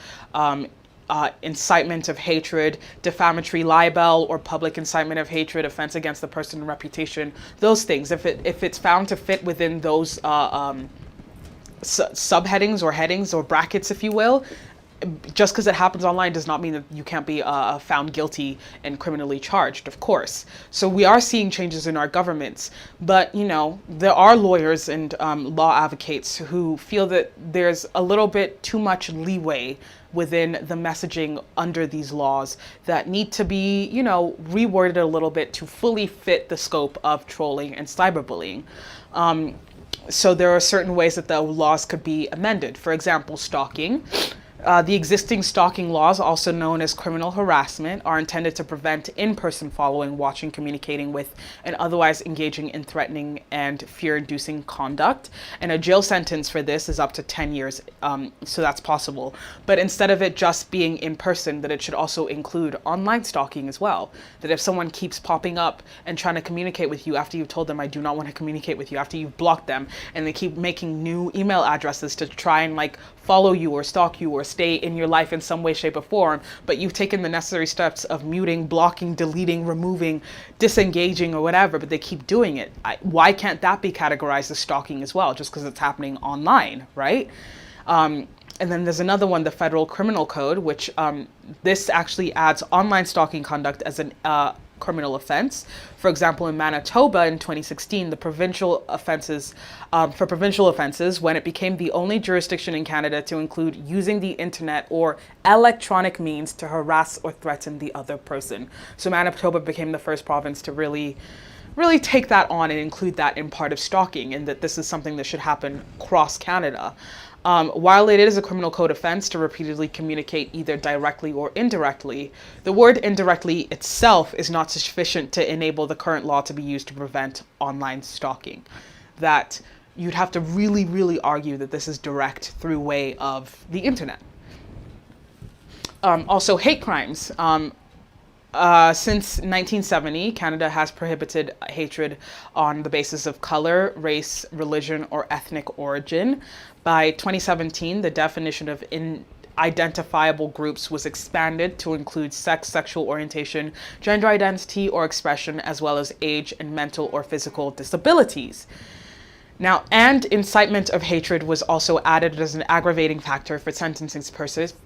[SPEAKER 1] incitement of hatred, defamatory libel or public incitement of hatred, offense against the person and reputation, those things. If it's found to fit within those subheadings or headings or brackets, if you will, just because it happens online does not mean that you can't be found guilty and criminally charged, of course. So we are seeing changes in our governments, but there are lawyers and law advocates who feel that there's a little bit too much leeway within the messaging under these laws that need to be, reworded a little bit to fully fit the scope of trolling and cyberbullying. So there are certain ways that the laws could be amended. For example, stalking. The existing stalking laws, also known as criminal harassment, are intended to prevent in-person following, watching, communicating with, and otherwise engaging in threatening and fear-inducing conduct. And a jail sentence for this is up to 10 years, so that's possible. But instead of it just being in person, that it should also include online stalking as well. That if someone keeps popping up and trying to communicate with you after you've told them, I do not want to communicate with you, after you've blocked them, and they keep making new email addresses to try and follow you or stalk you or stay in your life in some way, shape, or form, but you've taken the necessary steps of muting, blocking, deleting, removing, disengaging, or whatever, but they keep doing it. Why can't that be categorized as stalking as well, just because it's happening online, right? And then there's another one, the Federal Criminal Code, which this actually adds online stalking conduct as an criminal offense. For example, in Manitoba in 2016, the provincial offenses, for provincial offenses, when it became the only jurisdiction in Canada to include using the internet or electronic means to harass or threaten the other person. So Manitoba became the first province to really take that on and include that in part of stalking, and that this is something that should happen across Canada. While it is a criminal code offense to repeatedly communicate either directly or indirectly, the word indirectly itself is not sufficient to enable the current law to be used to prevent online stalking. That you'd have to really, really argue that this is direct through way of the internet. Also, hate crimes. Since 1970, Canada has prohibited hatred on the basis of color, race, religion, or ethnic origin. By 2017, the definition of identifiable groups was expanded to include sex, sexual orientation, gender identity or expression, as well as age and mental or physical disabilities. Now, and incitement of hatred was also added as an aggravating factor for sentencing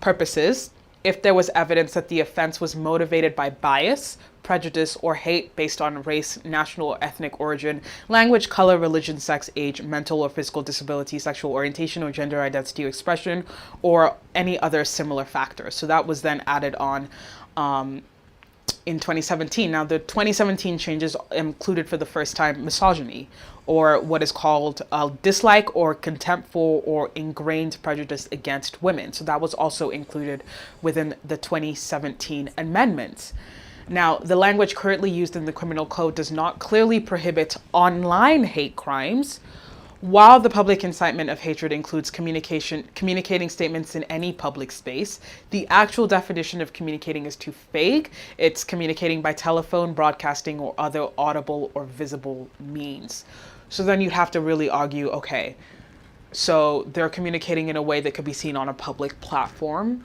[SPEAKER 1] purposes. if there was evidence that the offense was motivated by bias, prejudice, or hate based on race, national or ethnic origin, language, color, religion, sex, age, mental or physical disability, sexual orientation or gender identity or expression, or any other similar factors. So that was then added on in 2017. Now, the 2017 changes included for the first time misogyny, or what is called dislike or contempt for or ingrained prejudice against women. So that was also included within the 2017 amendments. Now, the language currently used in the criminal code does not clearly prohibit online hate crimes. While the public incitement of hatred includes communicating statements in any public space, the actual definition of communicating is too vague. It's communicating by telephone, broadcasting, or other audible or visible means. So then you'd have to really argue, okay, so they're communicating in a way that could be seen on a public platform,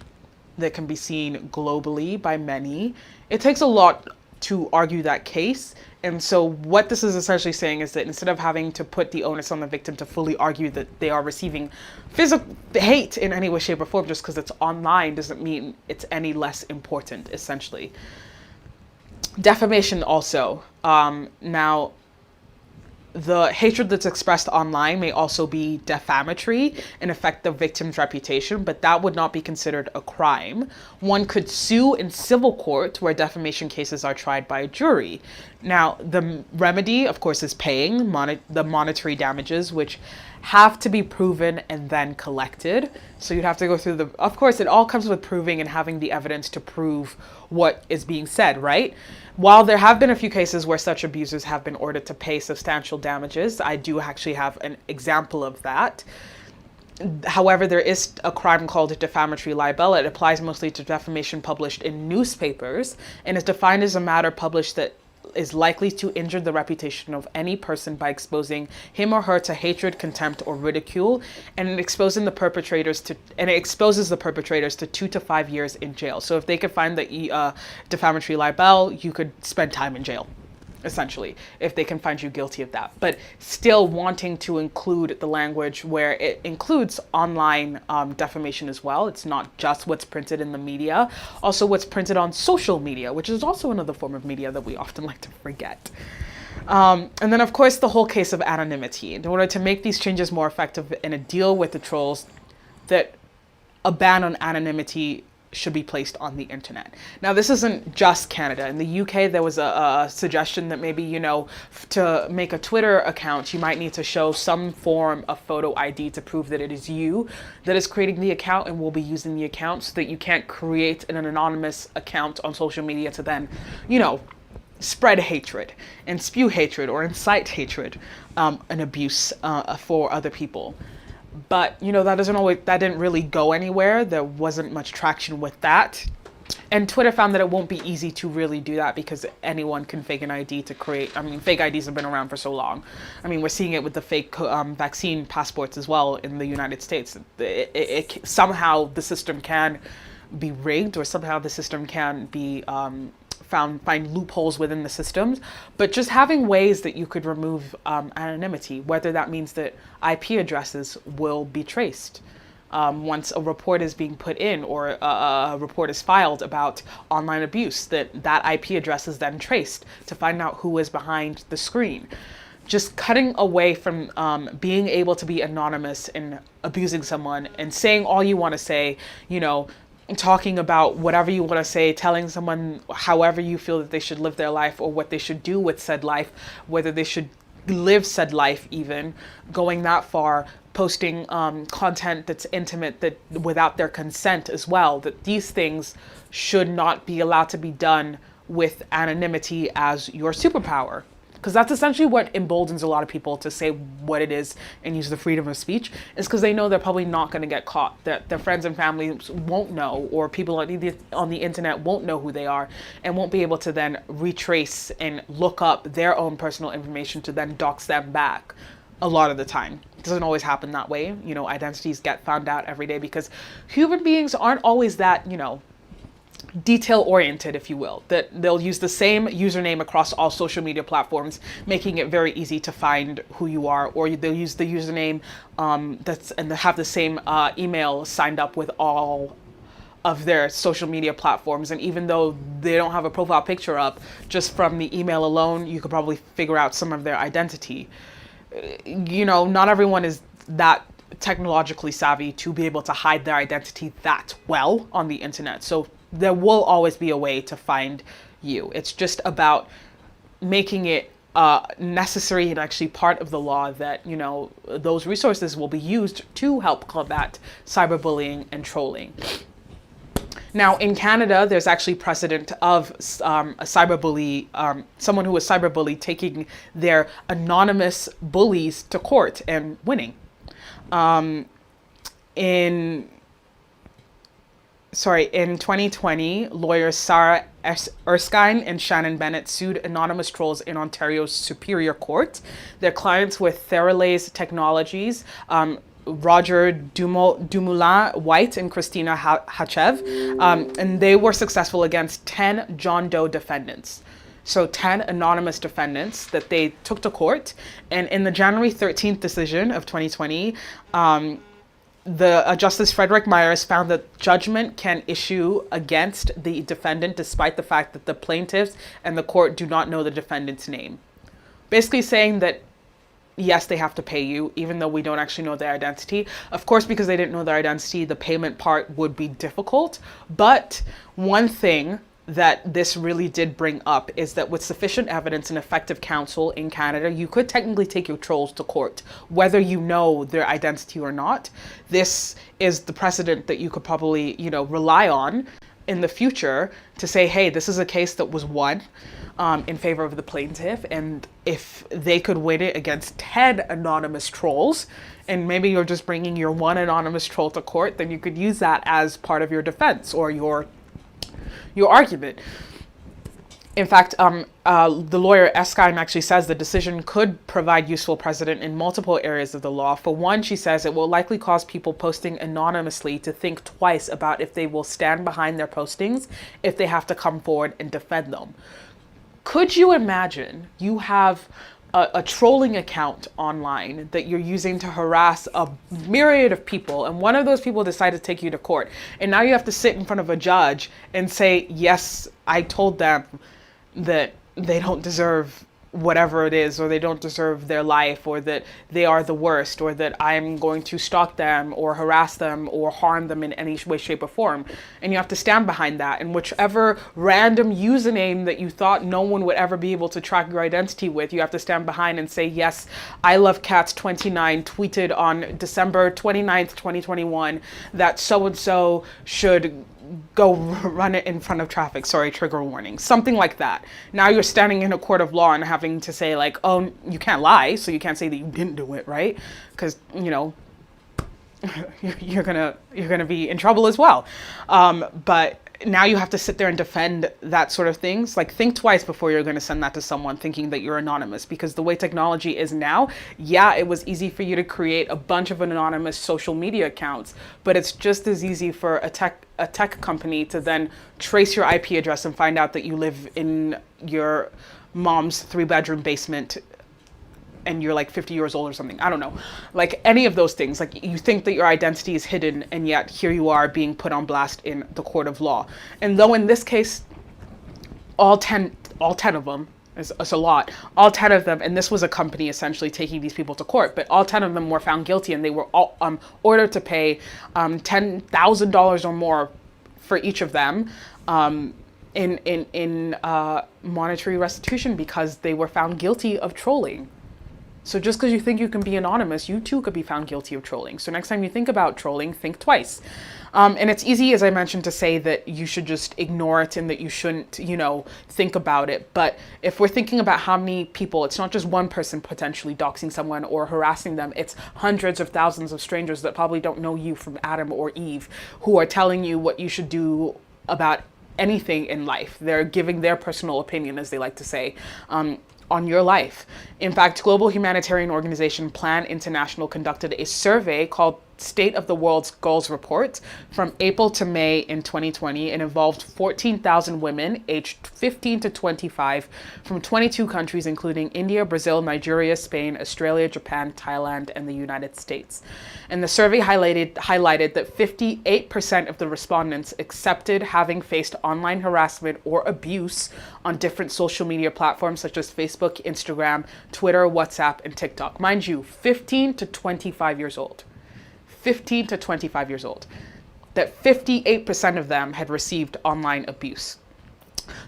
[SPEAKER 1] that can be seen globally by many. It takes a lot to argue that case. And so what this is essentially saying is that instead of having to put the onus on the victim to fully argue that they are receiving physical hate in any way, shape, or form just because it's online doesn't mean it's any less important, essentially. Defamation also. Now, the hatred that's expressed online may also be defamatory and affect the victim's reputation, but that would not be considered a crime. One could sue in civil court where defamation cases are tried by a jury. Now, the remedy, of course, is paying the monetary damages, which have to be proven and then collected. So you'd have to go through of course, it all comes with proving and having the evidence to prove what is being said, right? While there have been a few cases where such abusers have been ordered to pay substantial damages, I do actually have an example of that. However, there is a crime called defamatory libel. It applies mostly to defamation published in newspapers and is defined as a matter published that is likely to injure the reputation of any person by exposing him or her to hatred, contempt, or ridicule, and it exposes the perpetrators to 2 to 5 years in jail. So if they could find the defamatory libel, you could spend time in jail, essentially, if they can find you guilty of that. But still wanting to include the language where it includes online defamation as well. It's not just what's printed in the media, also what's printed on social media, which is also another form of media that we often like to forget. And then, of course, the whole case of anonymity. In order to make these changes more effective and a deal with the trolls, that a ban on anonymity should be placed on the internet. Now, this isn't just Canada. In the UK, there was a suggestion that maybe, to make a Twitter account, you might need to show some form of photo ID to prove that it is you that is creating the account and will be using the account, so that you can't create an anonymous account on social media to then, spread hatred and spew hatred or incite hatred and abuse for other people. But, that didn't really go anywhere. There wasn't much traction with that. And Twitter found that it won't be easy to really do that because anyone can fake an ID to create. Fake IDs have been around for so long. We're seeing it with the fake vaccine passports as well in the United States. Somehow the system can be rigged, or somehow the system can be find loopholes within the systems, but just having ways that you could remove anonymity, whether that means that IP addresses will be traced once a report is being put in or a report is filed about online abuse, that IP address is then traced to find out who is behind the screen. Just cutting away from being able to be anonymous and abusing someone and saying all you want to say, talking about whatever you want to say, telling someone however you feel that they should live their life or what they should do with said life, whether they should live said life, even going that far, posting content that's intimate, that without their consent as well, that these things should not be allowed to be done with anonymity as your superpower. Because that's essentially what emboldens a lot of people to say what it is and use the freedom of speech, is because they know they're probably not going to get caught, that their friends and family won't know, or people on the internet won't know who they are and won't be able to then retrace and look up their own personal information to then dox them back. A lot of the time. It doesn't always happen that way. Identities get found out every day because human beings aren't always that, detail oriented, if you will, that they'll use the same username across all social media platforms, making it very easy to find who you are, or they'll use the username and they have the same email signed up with all of their social media platforms. And even though they don't have a profile picture up, just from the email alone, you could probably figure out some of their identity. You know, not everyone is that technologically savvy to be able to hide their identity that well on the internet. So there will always be a way to find you. It's just about making it necessary and actually part of the law that, you know, those resources will be used to help combat cyberbullying and trolling. Now, in Canada, there's actually precedent of a cyberbully, someone who was cyberbullied taking their anonymous bullies to court and winning. In 2020, lawyers Sarah Erskine and Shannon Bennett sued anonymous trolls in Ontario's Superior Court. Their clients were Theralays Technologies, Roger Dumoulin-White and Christina Hachev, and they were successful against 10 John Doe defendants. So 10 anonymous defendants that they took to court. And in the January 13th decision of 2020, the Justice Frederick Myers found that judgment can issue against the defendant despite the fact that the plaintiffs and the court do not know the defendant's name. Basically saying that, yes, they have to pay you, even though we don't actually know their identity. Of course, because they didn't know their identity, the payment part would be difficult. But one thing that this really did bring up is that with sufficient evidence and effective counsel in Canada, you could technically take your trolls to court, whether you know their identity or not. This is the precedent that you could probably, you know, rely on in the future to say, hey, this is a case that was won in favor of the plaintiff, and if they could win it against 10 anonymous trolls, and maybe you're just bringing your one anonymous troll to court, then you could use that as part of your defense or your argument. In fact, the lawyer Erskine actually says the decision could provide useful precedent in multiple areas of the law. For one, she says it will likely cause people posting anonymously to think twice about if they will stand behind their postings if they have to come forward and defend them. Could you imagine you have a trolling account online that you're using to harass a myriad of people, and one of those people decided to take you to court, and now you have to sit in front of a judge and say, yes, I told them that they don't deserve whatever it is, or they don't deserve their life, or that they are the worst, or that I'm going to stalk them or harass them or harm them in any way, shape, or form. And you have to stand behind that. And whichever random username that you thought no one would ever be able to track your identity with, you have to stand behind and say, yes, I love cats 29 tweeted on December 29th, 2021 that so-and-so should go run it in front of traffic. Sorry, trigger warning. Something like that. Now you're standing in a court of law and having to say like, oh, you can't lie, so you can't say that you didn't do it, right? Because, you know, you're gonna be in trouble as well. But now you have to sit there and defend that sort of things. Like, think twice before you're going to send that to someone thinking that you're anonymous, because the way technology is now, yeah, it was easy for you to create a bunch of anonymous social media accounts, but it's just as easy for a tech company to then trace your IP address and find out that you live in your mom's 3-bedroom basement and you're like 50 years old or something. I don't know. Like any of those things. Like you think that your identity is hidden, and yet here you are being put on blast in the court of law. And though in this case, all 10 of them, it's a lot, all 10 of them, and this was a company essentially taking these people to court, but all 10 of them were found guilty, and they were all ordered to pay $10,000 or more for each of them in monetary restitution because they were found guilty of trolling. So just because you think you can be anonymous, you too could be found guilty of trolling. So next time you think about trolling, think twice. And it's easy, as I mentioned, to say that you should just ignore it and that you shouldn't, think about it. But if we're thinking about how many people, it's not just one person potentially doxing someone or harassing them. It's hundreds of thousands of strangers that probably don't know you from Adam or Eve who are telling you what you should do about anything in life. They're giving their personal opinion, as they like to say, on your life. In fact, global humanitarian organization Plan International conducted a survey called State of the World's Girls Report from April to May in 2020. It involved 14,000 women aged 15 to 25 from 22 countries, including India, Brazil, Nigeria, Spain, Australia, Japan, Thailand, and the United States. And the survey highlighted that 58% of the respondents accepted having faced online harassment or abuse on different social media platforms such as Facebook, Instagram, Twitter, WhatsApp, and TikTok. Mind you, 15 to 25 years old. 15 to 25 years old, that 58% of them had received online abuse.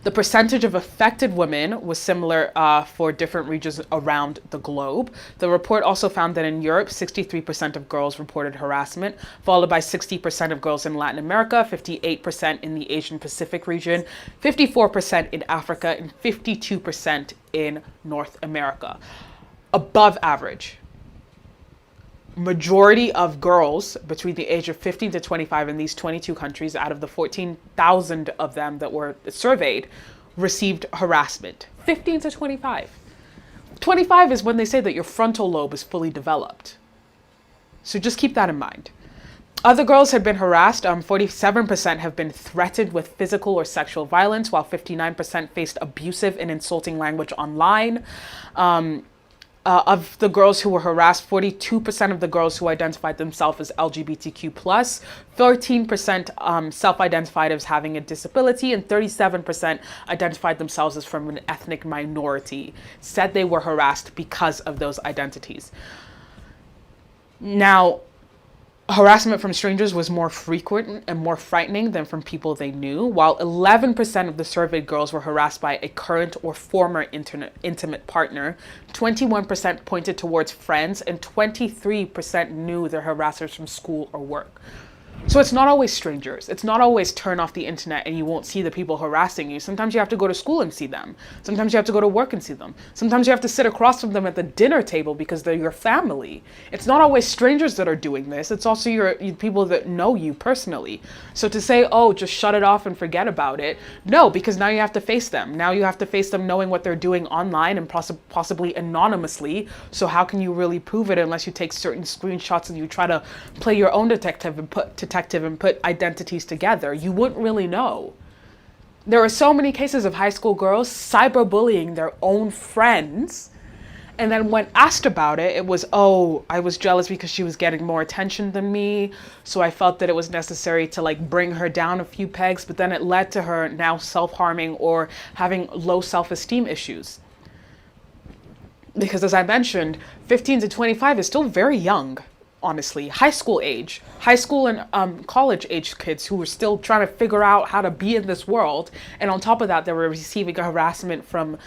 [SPEAKER 1] The percentage of affected women was similar for different regions around the globe. The report also found that in Europe, 63% of girls reported harassment, followed by 60% of girls in Latin America, 58% in the Asian Pacific region, 54% in Africa, and 52% in North America. Above average. Majority of girls between the age of 15 to 25 in these 22 countries, out of the 14,000 of them that were surveyed, received harassment. 15 to 25. 25 is when they say that your frontal lobe is fully developed. So just keep that in mind. Other girls had been harassed. 47% have been threatened with physical or sexual violence, while 59% faced abusive and insulting language online. Of the girls who were harassed, 42% of the girls who identified themselves as LGBTQ+, 13% self-identified as having a disability, and 37% identified themselves as from an ethnic minority, said they were harassed because of those identities. Now, harassment from strangers was more frequent and more frightening than from people they knew. While 11% of the surveyed girls were harassed by a current or former intimate partner, 21% pointed towards friends, and 23% knew their harassers from school or work. So it's not always strangers. It's not always turn off the internet and you won't see the people harassing you. Sometimes you have to go to school and see them. Sometimes you have to go to work and see them. Sometimes you have to sit across from them at the dinner table because they're your family. It's not always strangers that are doing this. It's also your people that know you personally. So to say, oh, just shut it off and forget about it. No, because now you have to face them. Now you have to face them knowing what they're doing online and possibly anonymously. So how can you really prove it unless you take certain screenshots and you try to play your own detective and put identities together? You wouldn't really know. There are so many cases of high school girls cyberbullying their own friends, and then when asked about it, it was, oh, I was jealous because she was getting more attention than me, so I felt that it was necessary to bring her down a few pegs, but then it led to her now self-harming or having low self-esteem issues. Because as I mentioned, 15 to 25 is still very young. Honestly, high school and college age kids who were still trying to figure out how to be in this world. And on top of that, they were receiving harassment from,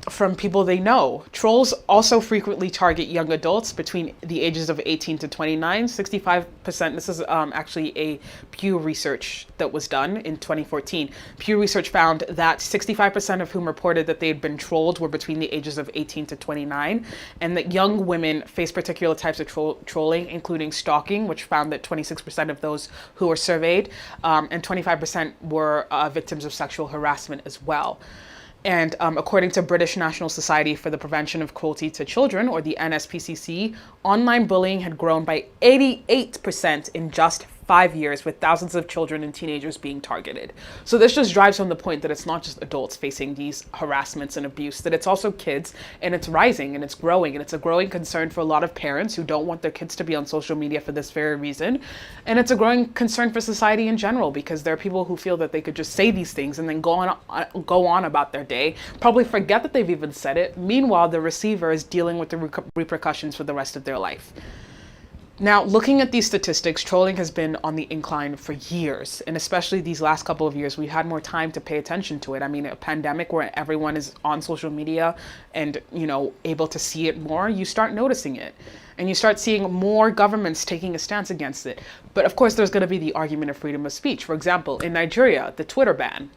[SPEAKER 1] from people they know. Trolls also frequently target young adults between the ages of 18 to 29. 65%, this is actually a Pew research that was done in 2014. Pew research found that 65% of whom reported that they had been trolled were between the ages of 18 to 29, and that young women face particular types of trolling, including stalking, which found that 26% of those who were surveyed, and 25% were victims of sexual harassment as well. And according to British National Society for the Prevention of Cruelty to Children, or the NSPCC, online bullying had grown by 88% in just 5 years, with thousands of children and teenagers being targeted. So this just drives home the point that it's not just adults facing these harassments and abuse, that it's also kids, and it's rising and it's growing, and it's a growing concern for a lot of parents who don't want their kids to be on social media for this very reason. And it's a growing concern for society in general, because there are people who feel that they could just say these things and then go on about their day, probably forget that they've even said it. Meanwhile, the receiver is dealing with the repercussions for the rest of their life. Now, looking at these statistics, trolling has been on the incline for years, and especially these last couple of years, we've had more time to pay attention to it. I mean, a pandemic where everyone is on social media and, able to see it more, you start noticing it, and you start seeing more governments taking a stance against it. But of course, there's going to be the argument of freedom of speech. For example, in Nigeria, the Twitter ban.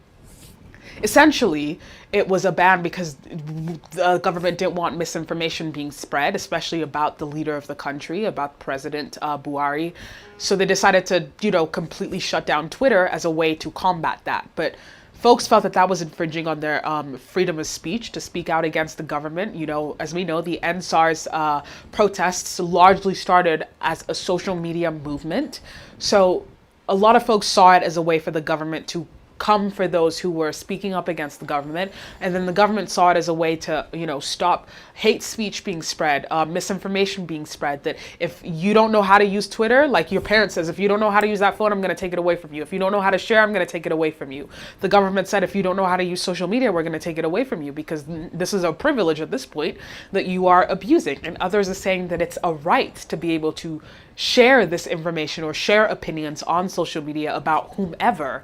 [SPEAKER 1] Essentially, it was a ban because the government didn't want misinformation being spread, especially about the leader of the country, about President Buhari. So they decided to, completely shut down Twitter as a way to combat that. But folks felt that that was infringing on their freedom of speech to speak out against the government. As we know, the NSARS protests largely started as a social media movement. So a lot of folks saw it as a way for the government to come for those who were speaking up against the government. And then the government saw it as a way to, stop hate speech being spread, misinformation being spread, that if you don't know how to use Twitter, like your parent says, if you don't know how to use that phone, I'm going to take it away from you. If you don't know how to share, I'm going to take it away from you. The government said, if you don't know how to use social media, we're going to take it away from you because this is a privilege at this point that you are abusing. And others are saying that it's a right to be able to share this information or share opinions on social media about whomever.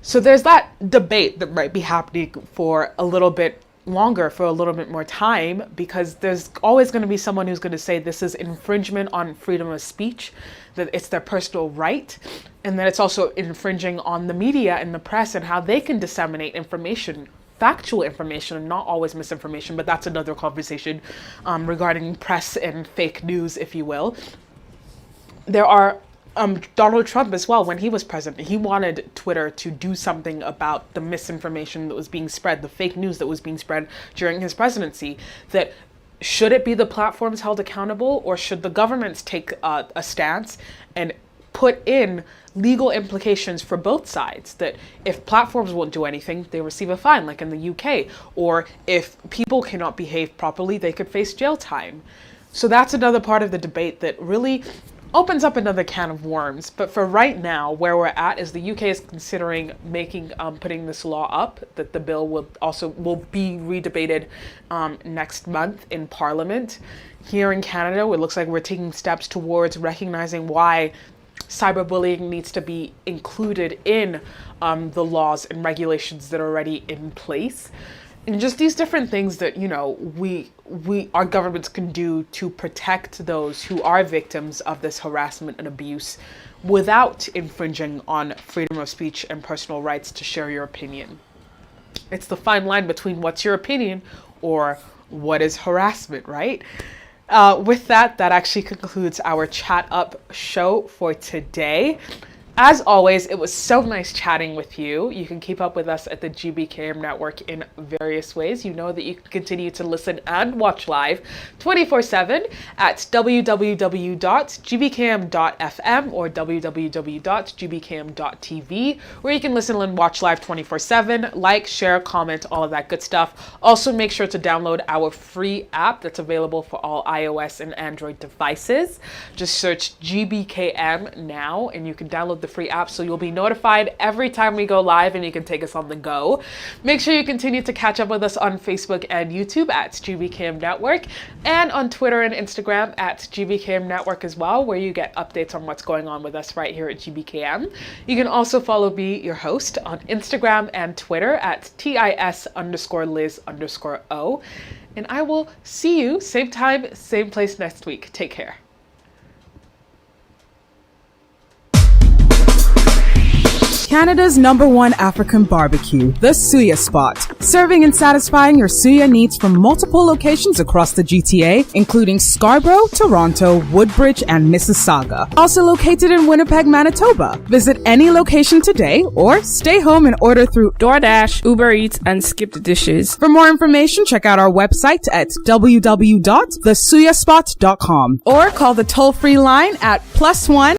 [SPEAKER 1] So there's that debate that might be happening for a little bit longer, for a little bit more time, because there's always going to be someone who's going to say this is infringement on freedom of speech, that it's their personal right, and that it's also infringing on the media and the press and how they can disseminate information, factual information, and not always misinformation. But that's another conversation regarding press and fake news, if you will. There are Donald Trump as well, when he was president, he wanted Twitter to do something about the misinformation that was being spread, the fake news that was being spread during his presidency. That should it be the platforms held accountable, or should the governments take a stance and put in legal implications for both sides? That if platforms won't do anything, they receive a fine, like in the UK, or if people cannot behave properly, they could face jail time. So that's another part of the debate that really opens up another can of worms. But for right now, where we're at is the UK is considering putting this law up, that the bill will be redebated next month in Parliament. Here in Canada, it looks like we're taking steps towards recognizing why cyberbullying needs to be included in the laws and regulations that are already in place. And just these different things that, our governments can do to protect those who are victims of this harassment and abuse without infringing on freedom of speech and personal rights to share your opinion. It's the fine line between what's your opinion or what is harassment, right? With that actually concludes our Chat Up show for today. As always, it was so nice chatting with you. You can keep up with us at the GBKM network in various ways. You know that you can continue to listen and watch live 24/7 at www.gbkm.fm or www.gbkm.tv, where you can listen and watch live 24/7, like, share, comment, all of that good stuff. Also, make sure to download our free app that's available for all iOS and Android devices. Just search GBKM now and you can download the free app, so you'll be notified every time we go live and you can take us on the go. Make sure you continue to catch up with us on Facebook and YouTube at GBKM Network, and on Twitter and Instagram at GBKM Network as well, where you get updates on what's going on with us right here at GBKM. You can also follow me, your host, on Instagram and Twitter at TIS_Liz_O. And I will see you same time, same place next week. Take care.
[SPEAKER 2] Canada's #1 African barbecue, the Suya Spot. Serving and satisfying your Suya needs from multiple locations across the GTA, including Scarborough, Toronto, Woodbridge, and Mississauga. Also located in Winnipeg, Manitoba. Visit any location today or stay home and order through
[SPEAKER 3] DoorDash, Uber Eats, and Skip the Dishes.
[SPEAKER 2] For more information, check out our website at www.thesuyaspot.com or call the toll-free line at +1